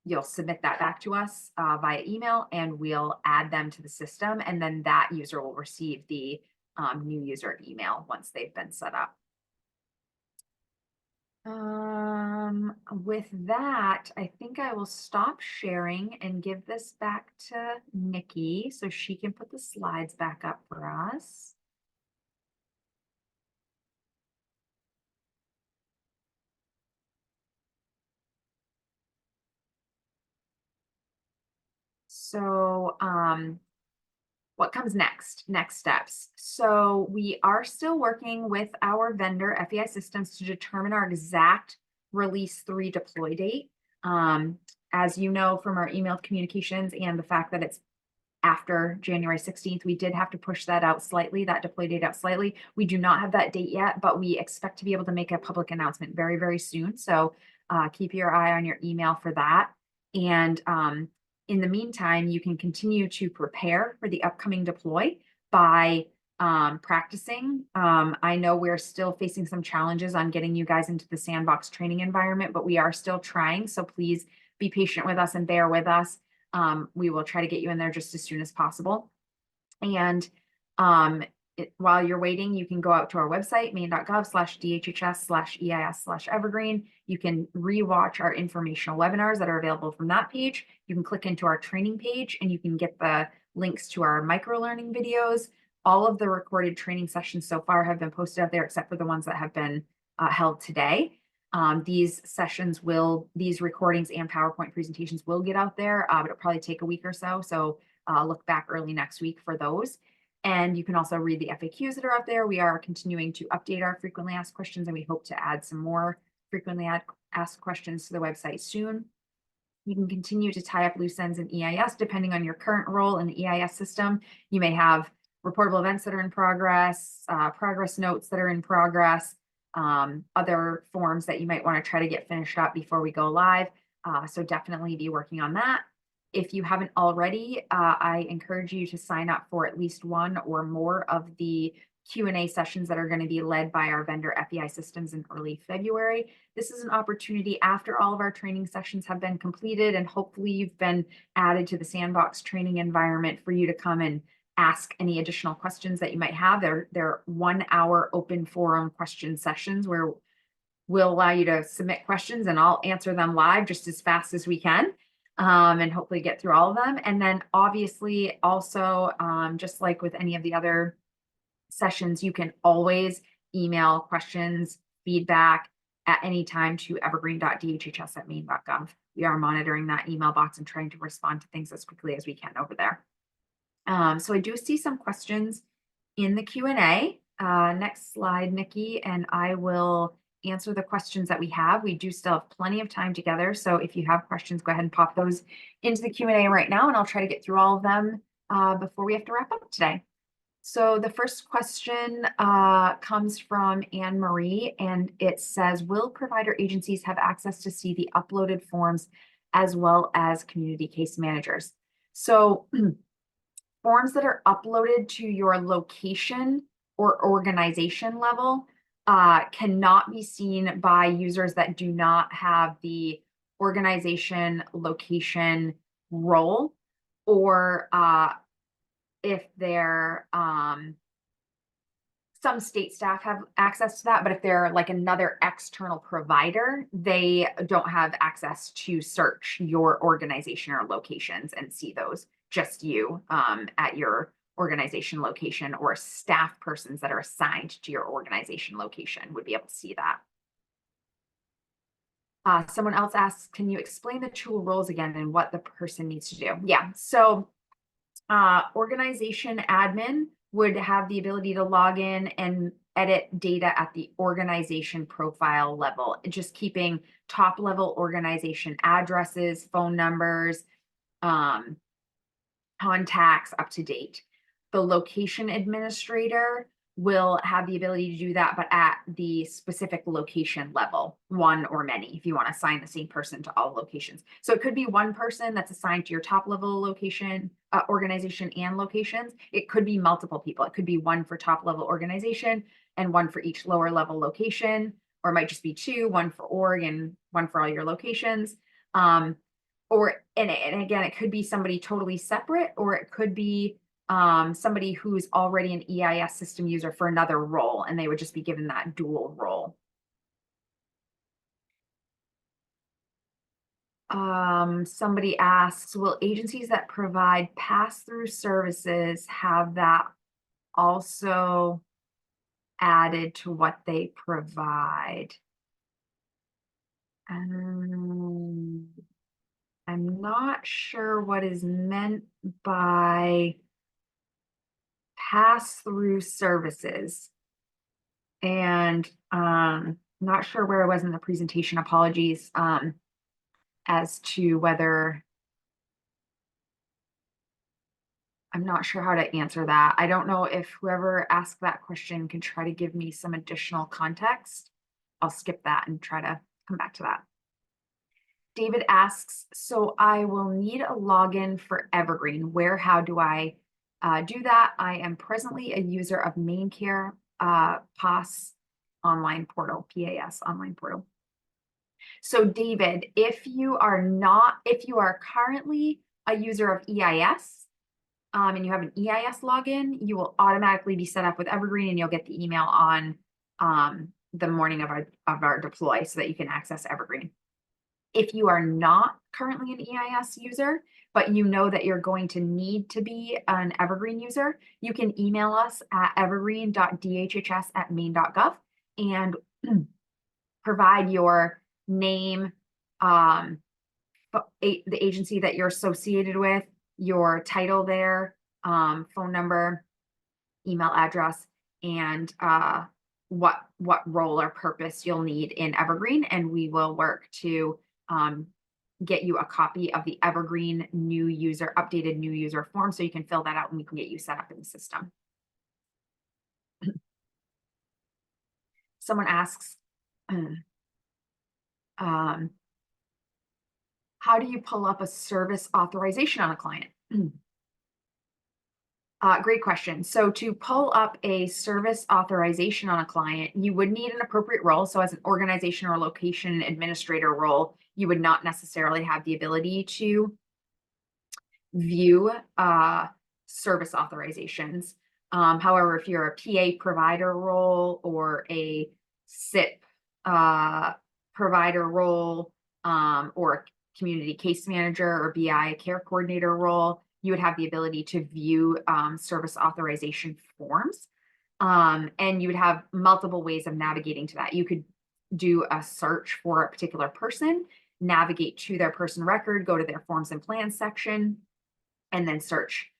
you'll submit that back to us via email and we'll add them to the system. And then that user will receive the new user email once they've been set up. With that, I think I will stop sharing and give this back to Nikki so she can put the slides back up for us. So, what comes next? Next steps. So we are still working with our vendor, FEI Systems, to determine our exact release 3 deploy date. As you know from our email communications and the fact that it's after January 16th, we did have to push that out slightly, that deploy date out slightly. We do not have that date yet, but we expect to be able to make a public announcement very, very soon. So keep your eye on your email for that. And in the meantime, you can continue to prepare for the upcoming deploy by practicing. I know we're still facing some challenges on getting you guys into the sandbox training environment, but we are still trying. So please be patient with us and bear with us. We will try to get you in there just as soon as possible. And while you're waiting, you can go out to our website, maine.gov/DHHS/EIS/evergreen. You can rewatch our informational webinars that are available from that page. You can click into our training page and you can get the links to our micro-learning videos. All of the recorded training sessions so far have been posted out there, except for the ones that have been held today. These recordings and PowerPoint presentations will get out there, but it'll probably take a week or so. So look back early next week for those. And you can also read the FAQs that are out there. We are continuing to update our frequently asked questions, and we hope to add some more frequently asked questions to the website soon. You can continue to tie up loose ends in EIS, depending on your current role in the EIS system. You may have reportable events that are in progress, progress notes that are in progress, other forms that you might want to try to get finished up before we go live. So definitely be working on that. If you haven't already, I encourage you to sign up for at least one or more of the Q&A sessions that are going to be led by our vendor FEI Systems in early February. This is an opportunity after all of our training sessions have been completed and hopefully you've been added to the sandbox training environment for you to come and ask any additional questions that you might have. They're 1 hour open forum question sessions where we'll allow you to submit questions and I'll answer them live just as fast as we can. And hopefully get through all of them. And then obviously also, just like with any of the other sessions, you can always email questions, feedback at any time to evergreen.dhhs@maine.gov. We are monitoring that email box and trying to respond to things as quickly as we can over there. So I do see some questions in the Q&A. Next slide, Nikki, and I will answer the questions that we have. We do still have plenty of time together. So if you have questions, go ahead and pop those into the Q&A right now, and I'll try to get through all of them before we have to wrap up today. So the first question comes from Anne Marie, and it says, will provider agencies have access to see the uploaded forms as well as community case managers? So forms that are uploaded to your location or organization level cannot be seen by users that do not have the organization location role, or if they're some state staff have access to that, but if they're like another external provider, they don't have access to search your organization or locations and see those. Just you at your organization location, or staff persons that are assigned to your organization location would be able to see that. Someone else asks, can you explain the tool roles again and what the person needs to do? Yeah, so organization admin would have the ability to log in and edit data at the organization profile level, just keeping top level organization addresses, phone numbers, um, contacts up to date. The location administrator will have the ability to do that, but at the specific location level, one or many, if you want to assign the same person to all locations. So it could be one person that's assigned to your top level location, organization and locations. It could be multiple people. It could be one for top level organization and one for each lower level location, or it might just be two, one for org and one for all your locations. Or and again, it could be somebody totally separate, or it could be somebody who's already an EIS system user for another role, and they would just be given that dual role. Somebody asks, will agencies that provide pass-through services have that also added to what they provide? Um, I'm not sure what is meant by pass-through services. And not sure where I was in the presentation, apologies, as to whether I'm not sure how to answer that. I don't know if whoever asked that question can try to give me some additional context. I'll skip that and try to come back to that. David asks, so I will need a login for Evergreen. How do I do that? I am presently a user of MainCare PAS online portal, PAS online portal. So David, if you are currently a user of EIS, and you have an EIS login, you will automatically be set up with Evergreen, and you'll get the email on the morning of our deploy so that you can access Evergreen. If you are not currently an EIS user, but you know that you're going to need to be an Evergreen user, you can email us at evergreen.dhhs@maine.gov and provide your name, the agency that you're associated with, your title there, phone number, email address, and what role or purpose you'll need in Evergreen, and we will work to get you a copy of the Evergreen updated new user form so you can fill that out and we can get you set up in the system. Someone asks, how do you pull up a service authorization on a client? Great question. So to pull up a service authorization on a client, you would need an appropriate role. So as an organization or location administrator role, you would not necessarily have the ability to view service authorizations. However, if you're a PA provider role or a SIP provider role, or a community case manager or BI care coordinator role, you would have the ability to view service authorization forms. And you would have multiple ways of navigating to that. You could do a search for a particular person, navigate to their person record, go to their forms and plans section, and then search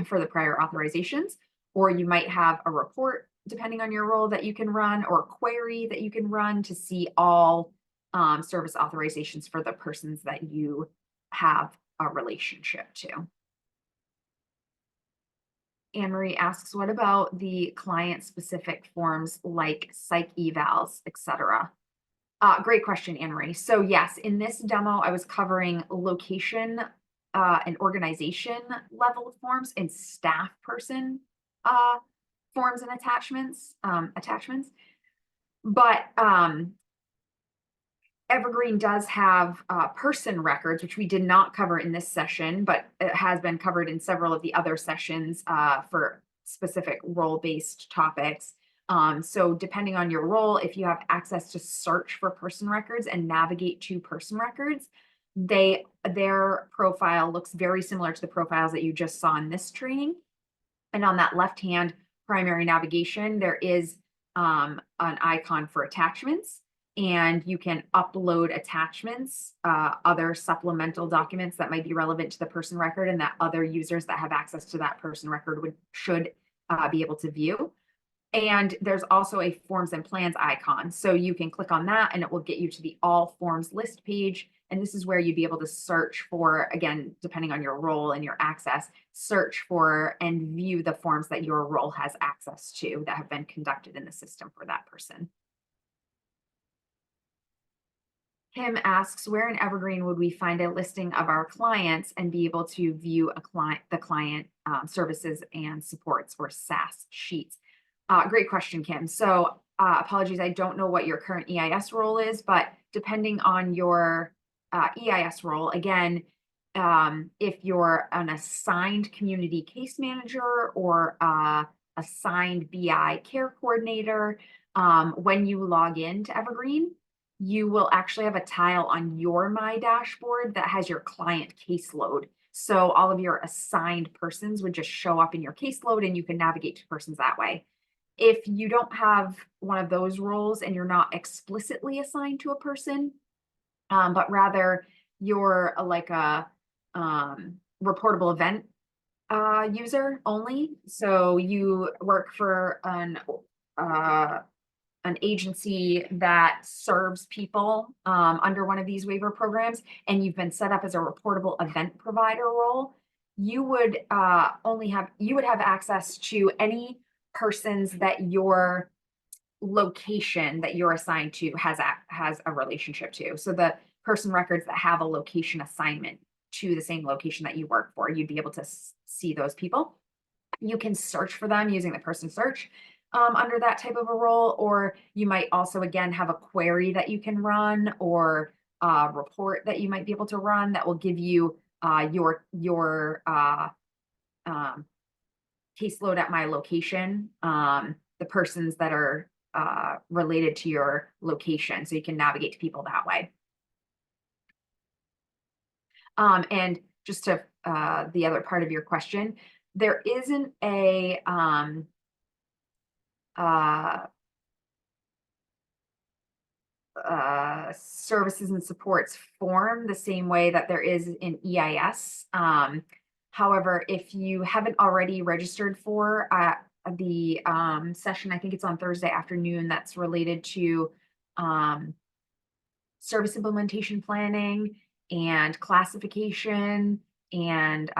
for the prior authorizations. Or you might have a report, depending on your role, that you can run, or a query that you can run to see all service authorizations for the persons that you have a relationship to. Anne Marie asks, what about the client-specific forms like psych evals, etc.? Great question, Anne Marie. So yes, in this demo, I was covering location and organization level forms and staff person forms and attachments. But Evergreen does have person records, which we did not cover in this session, but it has been covered in several of the other sessions for specific role-based topics. So depending on your role, if you have access to search for person records and navigate to person records, their profile looks very similar to the profiles that you just saw in this training. And on that left-hand primary navigation, there is an icon for attachments, and you can upload attachments, other supplemental documents that might be relevant to the person record and that other users that have access to that person record should be able to view. And there's also a forms and plans icon. So you can click on that and it will get you to the all forms list page. And this is where you'd be able to search for, again, depending on your role and your access, search for and view the forms that your role has access to that have been conducted in the system for that person. Kim asks, where in Evergreen would we find a listing of our clients and be able to view the client services and supports or SAS sheets? Great question, Kim. So apologies, I don't know what your current EIS role is, but depending on your EIS role, again, if you're an assigned community case manager or assigned BI care coordinator, when you log in to Evergreen, you will actually have a tile on your My dashboard that has your client caseload. So all of your assigned persons would just show up in your caseload and you can navigate to persons that way. If you don't have one of those roles and you're not explicitly assigned to a person, but rather you're like a reportable event user only. So you work for an agency that serves people under one of these waiver programs, and you've been set up as a reportable event provider role, you would have access to any persons that your location that you're assigned to has a relationship to. So the person records that have a location assignment to the same location that you work for, you'd be able to see those people. You can search for them using the person search under that type of a role, or you might also, again, have a query that you can run or a report that you might be able to run that will give you your caseload at my location, the persons that are related to your location, so you can navigate to people that way. And just to the other part of your question, there isn't a services and supports form the same way that there is in EIS. However, if you haven't already registered for the session, I think it's on Thursday afternoon, that's related to service implementation planning and classification and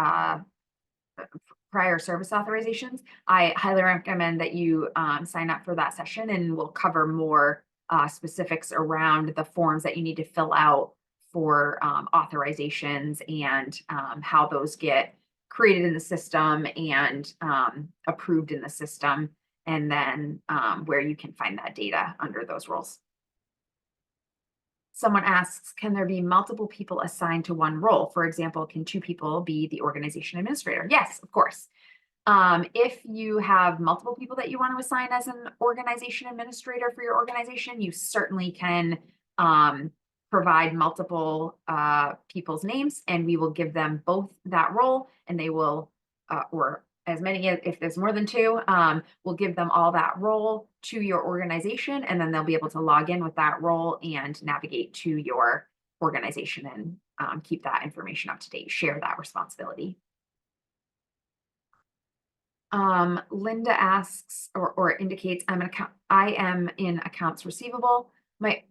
prior service authorizations, I highly recommend that you sign up for that session, and we'll cover more specifics around the forms that you need to fill out for authorizations and how those get created in the system and approved in the system, and then where you can find that data under those roles. Someone asks, can there be multiple people assigned to one role? For example, can two people be the organization administrator? Yes, of course. If you have multiple people that you want to assign as an organization administrator for your organization, you certainly can provide multiple people's names, and we will give them both that role, and they will, or as many, if there's more than two, we'll give them all that role to your organization, and then they'll be able to log in with that role and navigate to your organization and keep that information up to date, share that responsibility. Linda asks or indicates, I am in accounts receivable. My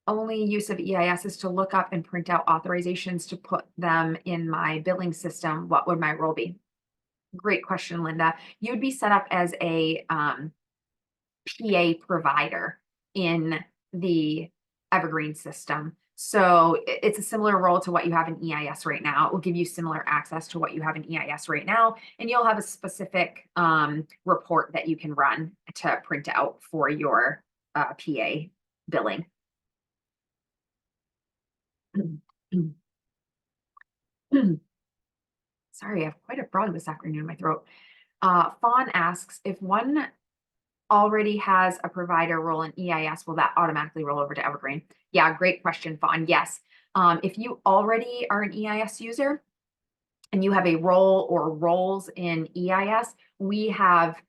only use of EIS is to look up and print out authorizations to put them in my billing system. What would my role be? Great question, Linda. You'd be set up as a PA provider in the Evergreen system. So it's a similar role to what you have in EIS right now. It will give you similar access to what you have in EIS right now, and you'll have a specific report that you can run to print out for your PA billing. Sorry, I have quite a frog this afternoon in my throat. Fawn asks, if one already has a provider role in EIS, will that automatically roll over to Evergreen? Yeah, great question, Fawn. Yes. If you already are an EIS user and you have a role or roles in EIS, we have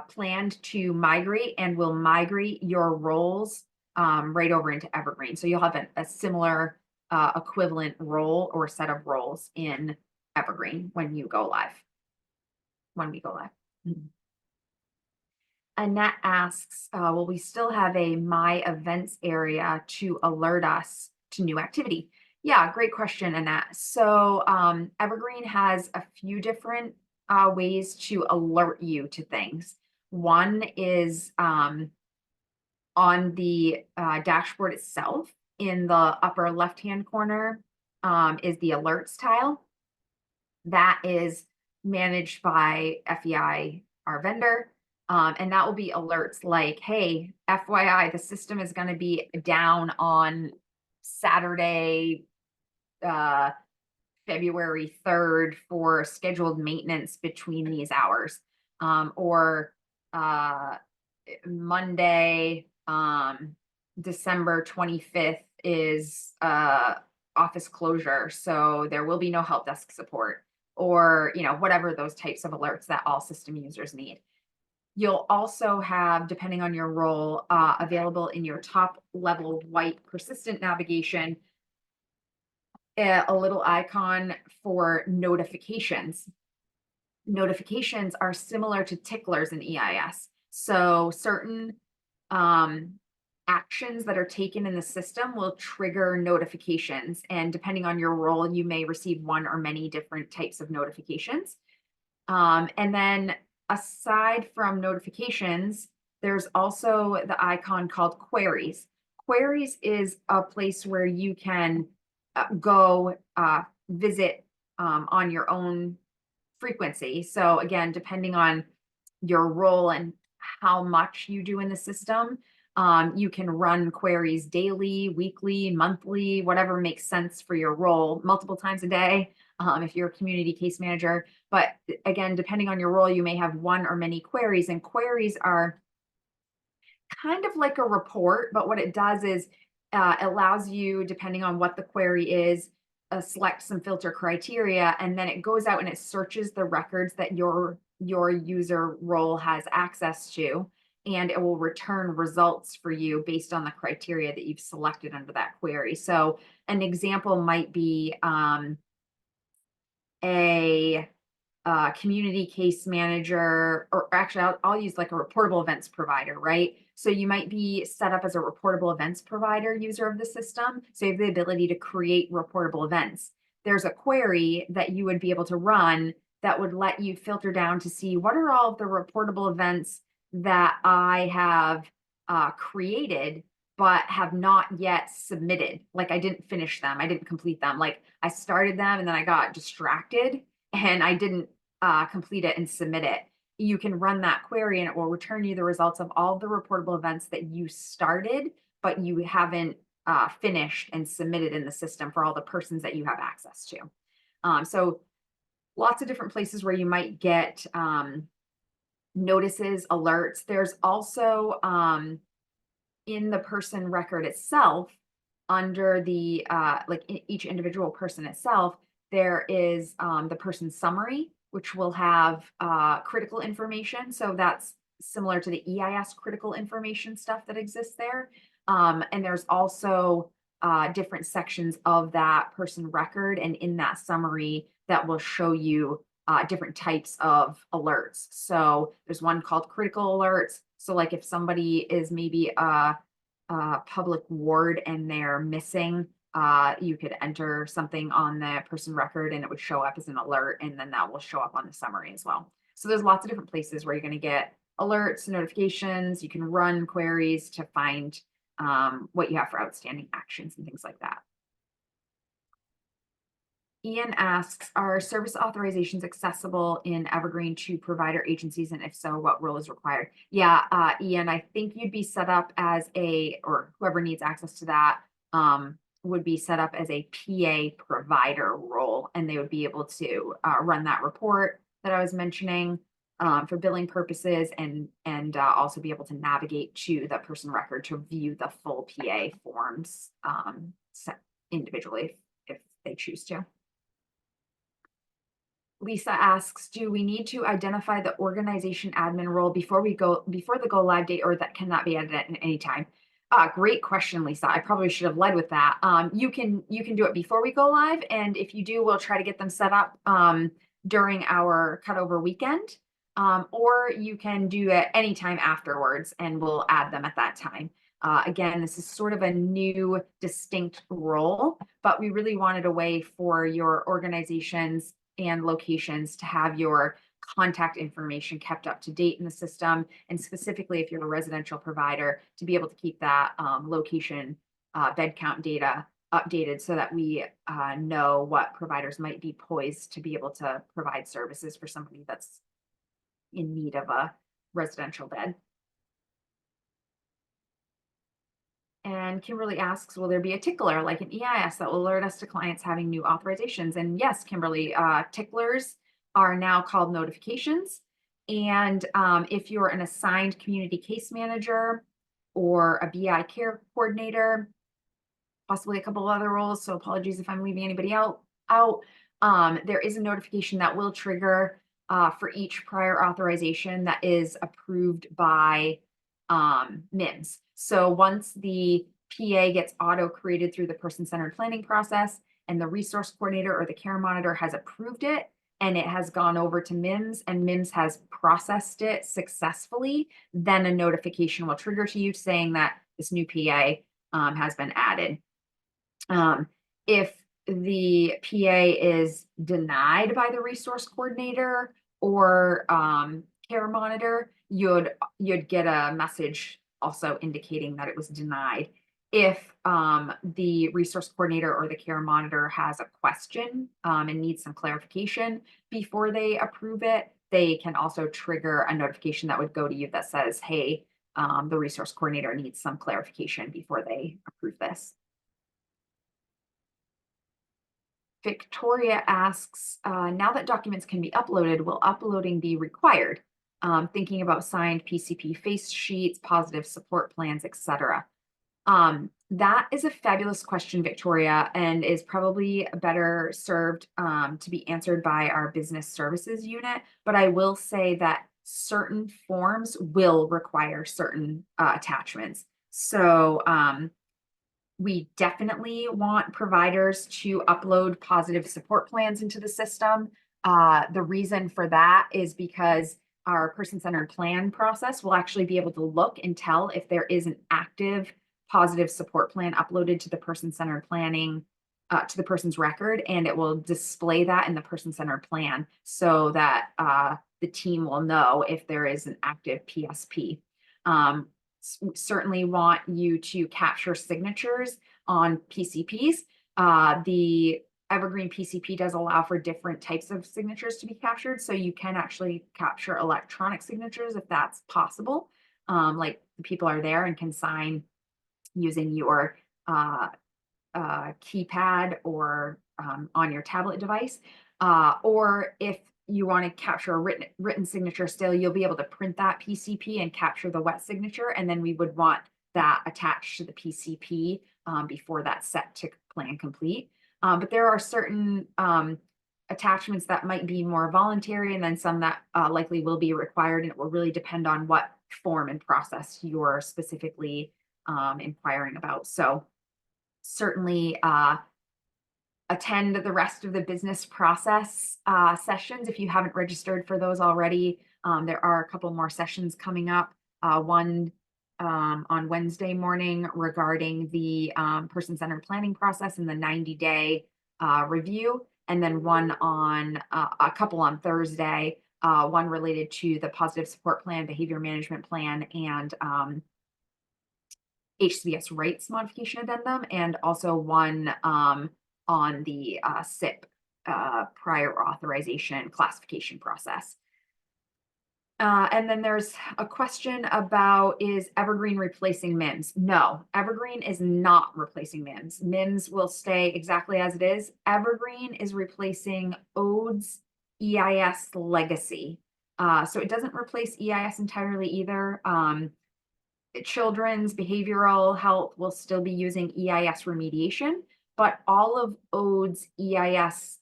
planned to migrate, and will migrate your roles right over into Evergreen. So you'll have a similar equivalent role or set of roles in Evergreen when you go live, when we go live. Annette asks, will we still have a My Events area to alert us to new activity? Yeah, great question, Annette. So Evergreen has a few different ways to alert you to things. One is on the dashboard itself in the upper left-hand corner is the alerts tile. That is managed by FEI, our vendor. And that will be alerts like, hey, FYI, the system is going to be down on Saturday, uh, February 3rd for scheduled maintenance between these hours. Or Monday, December 25th is office closure. So there will be no help desk support, or whatever those types of alerts that all system users need. You'll also have, depending on your role, available in your top level white persistent navigation, a little icon for notifications. Notifications are similar to ticklers in EIS. So certain actions that are taken in the system will trigger notifications. And depending on your role, you may receive one or many different types of notifications. And then aside from notifications, there's also the icon called queries. Queries is a place where you can go visit on your own frequency. So again, depending on your role and how much you do in the system, you can run queries daily, weekly, monthly, whatever makes sense for your role, multiple times a day, if you're a community case manager. But again, depending on your role, you may have one or many queries, and queries are kind of like a report, but what it does is allows you, depending on what the query is, select some filter criteria, and then it goes out and it searches the records that your user role has access to, and it will return results for you based on the criteria that you've selected under that query. So an example might be a community case manager, or actually I'll use like a reportable events provider, right? So you might be set up as a reportable events provider user of the system. So you have the ability to create reportable events. There's a query that you would be able to run that would let you filter down to see what are all of the reportable events that I have created, but have not yet submitted. Like I didn't finish them, I didn't complete them. Like I started them and then I got distracted and I didn't complete it and submit it. You can run that query and it will return you the results of all the reportable events that you started, but you haven't finished and submitted in the system for all the persons that you have access to. So lots of different places where you might get notices, alerts. There's also in the person record itself, under the like each individual person itself, there is the person summary, which will have critical information. So that's similar to the EIS critical information stuff that exists there. And there's also different sections of that person record, and in that summary that will show you different types of alerts. So there's one called critical alerts. So like if somebody is maybe a public ward and they're missing, you could enter something on the person record and it would show up as an alert, and then that will show up on the summary as well. So there's lots of different places where you're going to get alerts, notifications. You can run queries to find what you have for outstanding actions and things like that. Ian asks, are service authorizations accessible in Evergreen to provider agencies? And if so, what role is required? Yeah, Ian, I think you'd be set up as or whoever needs access to that would be set up as a PA provider role, and they would be able to run that report that I was mentioning for billing purposes, and also be able to navigate to the person record to view the full PA forms individually if they choose to. Lisa asks, do we need to identify the organization admin role before the go live date, or that cannot be added at any time? Great question, Lisa. I probably should have led with that. You can do it before we go live, and if you do, we'll try to get them set up during our cutover weekend. or you can do it anytime afterwards and we'll add them at that time. Again, this is sort of a new distinct role, but we really wanted a way for your organizations and locations to have your contact information kept up to date in the system, and specifically if you're a residential provider, to be able to keep that location bed count data updated so that we know what providers might be poised to be able to provide services for somebody that's in need of a residential bed. And Kimberly asks, will there be a tickler like an EIS that will alert us to clients having new authorizations? And yes, Kimberly, ticklers are now called notifications. And if you're an assigned community case manager or a BI care coordinator, possibly a couple of other roles, so apologies if I'm leaving anybody out. There is a notification that will trigger for each prior authorization that is approved by MIMS. So once the PA gets auto created through the person-centered planning process and the resource coordinator or the care monitor has approved it and it has gone over to MIMS and MIMS has processed it successfully, then a notification will trigger to you saying that this new PA has been added. If the PA is denied by the resource coordinator or care monitor, you'd get a message also indicating that it was denied. If the resource coordinator or the care monitor has a question and needs some clarification before they approve it, they can also trigger a notification that would go to you that says, hey, the resource coordinator needs some clarification before they approve this. Victoria asks, now that documents can be uploaded, will uploading be required? Thinking about signed PCP face sheets, positive support plans, etc. That is a fabulous question, Victoria, and is probably better served to be answered by our business services unit. But I will say that certain forms will require certain attachments. So we definitely want providers to upload positive support plans into the system. The reason for that is because our person-centered plan process will actually be able to look and tell if there is an active positive support plan uploaded to the person-centered planning, to the person's record, and it will display that in the person-centered plan so that the team will know if there is an active PSP. Certainly want you to capture signatures on PCPs. The Evergreen PCP does allow for different types of signatures to be captured. So you can actually capture electronic signatures if that's possible. Like people are there and can sign using your keypad or on your tablet device. Or if you want to capture a written signature still, you'll be able to print that PCP and capture the wet signature. And then we would want that attached to the PCP before that's set to plan complete. But there are certain attachments that might be more voluntary and then some that likely will be required. And it will really depend on what form and process you're specifically inquiring about. So certainly attend the rest of the business process sessions if you haven't registered for those already. There are a couple more sessions coming up. One on Wednesday morning regarding the person-centered planning process and the 90-day review, and then one on a couple on Thursday, one related to the positive support plan, behavior management plan, and HCBS rights modification addendum, and also one on the SIP prior authorization classification process. And then there's a question about, is Evergreen replacing MIMS? No, Evergreen is not replacing MIMS. MIMS will stay exactly as it is. Evergreen is replacing ODE's EIS legacy. So it doesn't replace EIS entirely either. Children's behavioral health will still be using EIS remediation, but all of ODE's EIS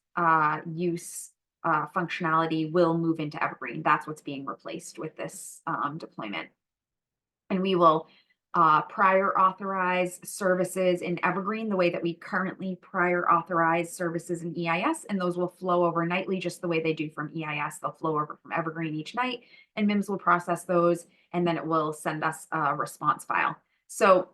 use functionality will move into Evergreen. That's what's being replaced with this deployment. And we will prior authorized services in Evergreen the way that we currently prior authorize services in EIS, and those will flow over nightly just the way they do from EIS. They'll flow over from Evergreen each night, and MIMS will process those, and then it will send us a response file. So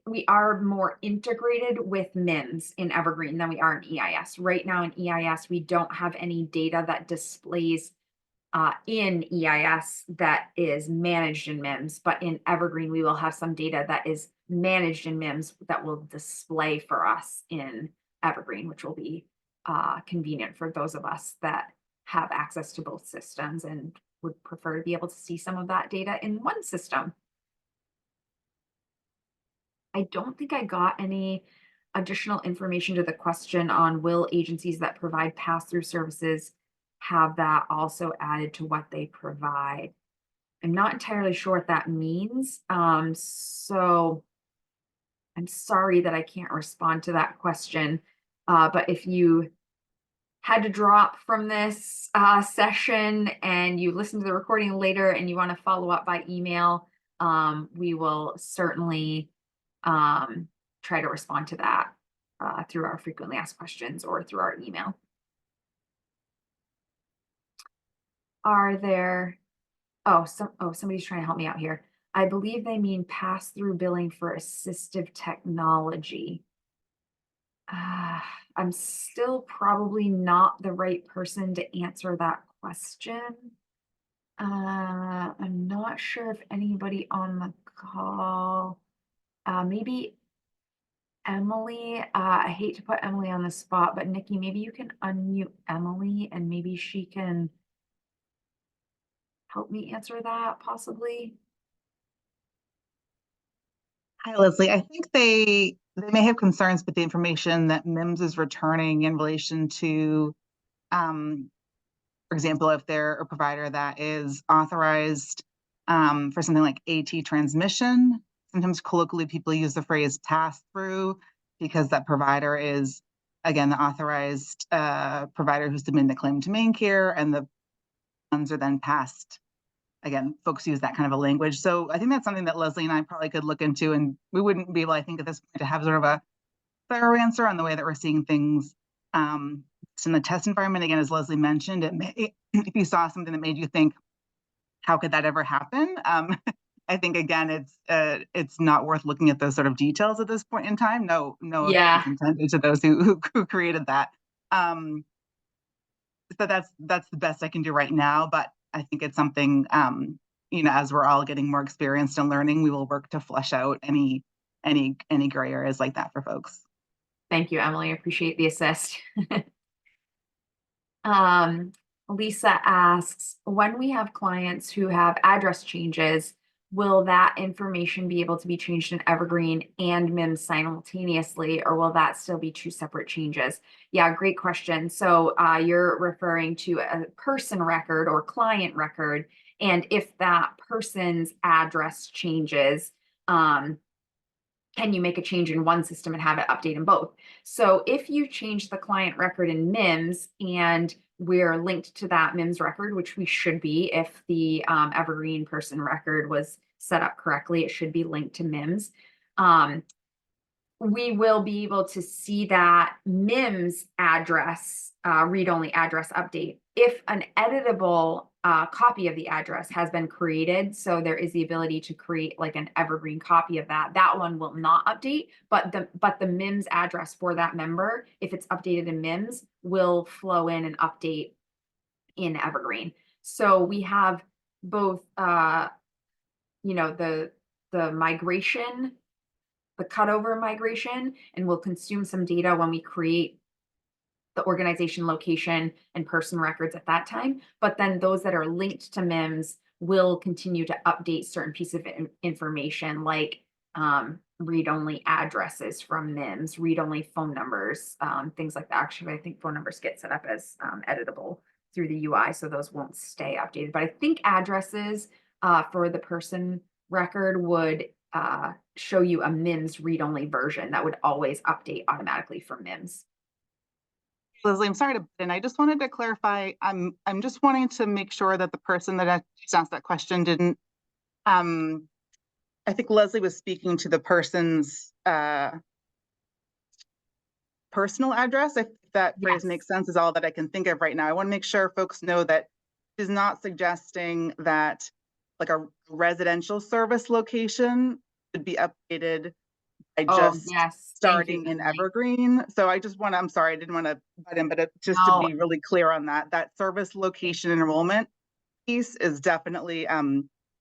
we are more integrated with MIMS in Evergreen than we are in EIS. Right now in EIS, we don't have any data that displays in EIS that is managed in MIMS, but in Evergreen, we will have some data that is managed in MIMS that will display for us in Evergreen, which will be convenient for those of us that have access to both systems and would prefer to be able to see some of that data in one system. I don't think I got any additional information to the question on will agencies that provide pass-through services have that also added to what they provide. I'm not entirely sure what that means. So I'm sorry that I can't respond to that question. But if you had to drop from this session and you listen to the recording later and you want to follow up by email, we will certainly try to respond to that through our frequently asked questions or through our email. Are there somebody's trying to help me out here. I believe they mean pass-through billing for assistive technology. I'm still probably not the right person to answer that question. I'm not sure if anybody on the call, maybe Emily. I hate to put Emily on the spot, but Nikki, maybe you can unmute Emily and maybe she can help me answer that possibly. Hi, Leslie. I think they may have concerns with the information that MIMS is returning in relation to, for example, if they're a provider that is authorized for something like AT transmission. Sometimes colloquially people use the phrase pass through because that provider is, again, the authorized provider who's submitting the claim to main care, and the funds are then passed. Again, folks use that kind of a language. So I think that's something that Leslie and I probably could look into, and we wouldn't be able, I think, at this point to have sort of a thorough answer on the way that we're seeing things in the test environment. Again, as Leslie mentioned, if you saw something that made you think, how could that ever happen? I think, again, it's not worth looking at those sort of details at this point in time. No offense intended to those who created that. So that's the best I can do right now, but I think it's something, as we're all getting more experienced and learning, we will work to flesh out any gray areas like that for folks. Thank you, Emily. I appreciate the assist. Lisa asks, when we have clients who have address changes, will that information be able to be changed in Evergreen and MIMS simultaneously, or will that still be two separate changes? Yeah, great question. So you're referring to a person record or client record, and if that person's address changes, can you make a change in one system and have it update in both? So if you change the client record in MIMS and we're linked to that MIMS record, which we should be if the Evergreen person record was set up correctly, it should be linked to MIMS. We will be able to see that MIMS address, read-only address update. If an editable copy of the address has been created, so there is the ability to create like an Evergreen copy of that, that one will not update, but the MIMS address for that member, if it's updated in MIMS, will flow in and update in Evergreen. So we have both, the migration, the cutover migration, and we'll consume some data when we create the organization location and person records at that time. But then those that are linked to MIMS will continue to update certain pieces of information like read-only addresses from MIMS, read-only phone numbers, things like that. Actually, I think phone numbers get set up as editable through the UI, so those won't stay updated. But I think addresses for the person record would show you a MIMS read-only version that would always update automatically from MIMS. Leslie, I'm sorry and I just wanted to clarify. I'm just wanting to make sure that the person that just asked that question didn't I think Leslie was speaking to the person's personal address. If that phrase Yes. makes sense, is all that I can think of right now. I want to make sure folks know that she's not suggesting that like a residential service location should be updated by Oh, just yes. Thank you, starting in Emily. Evergreen. So I just want to, I'm sorry, I didn't want to butt in, but just to No, be really clear on that, that service location enrollment piece is definitely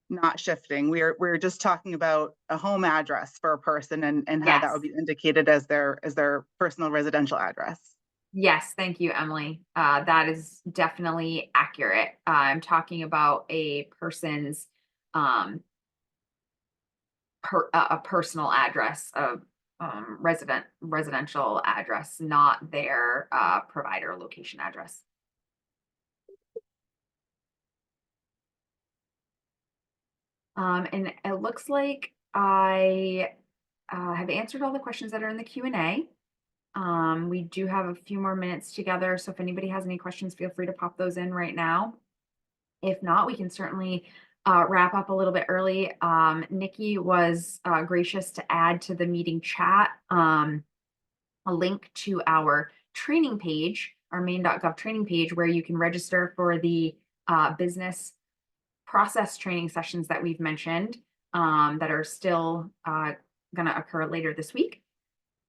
not shifting. We're just talking about a home address for a person and how that would yes. be indicated as their personal residential address. Yes, thank you, Emily. That is definitely accurate. I'm talking about a person's a personal address of residential address, not their provider location address. And it looks like I have answered all the questions that are in the Q&A. We do have a few more minutes together, so if anybody has any questions, feel free to pop those in right now. If not, we can certainly wrap up a little bit early. Nikki was gracious to add to the meeting chat a link to our training page, our main.gov training page, where you can register for the business process training sessions that we've mentioned that are still going to occur later this week.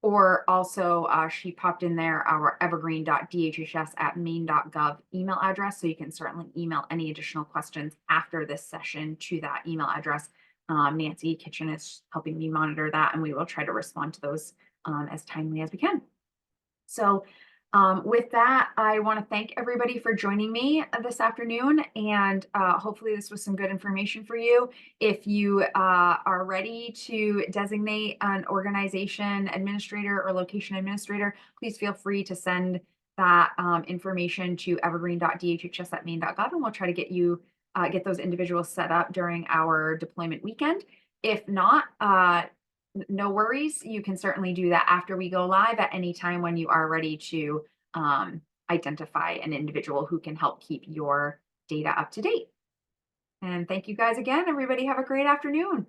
Or also, she popped in there our evergreen.dhhs@maine.gov email address. So you can certainly email any additional questions after this session to that email address. Nancy Kitchen is helping me monitor that, and we will try to respond to those as timely as we can. So, with that, I want to thank everybody for joining me this afternoon, and hopefully, this was some good information for you. If you are ready to designate an organization administrator or location administrator, please feel free to send that information to evergreen.dhhs@maine.gov, and we'll try to get those individuals set up during our deployment weekend. If not, no worries. You can certainly do that after we go live at any time when you are ready to identify an individual who can help keep your data up to date. And thank you guys again. Everybody have a great afternoon.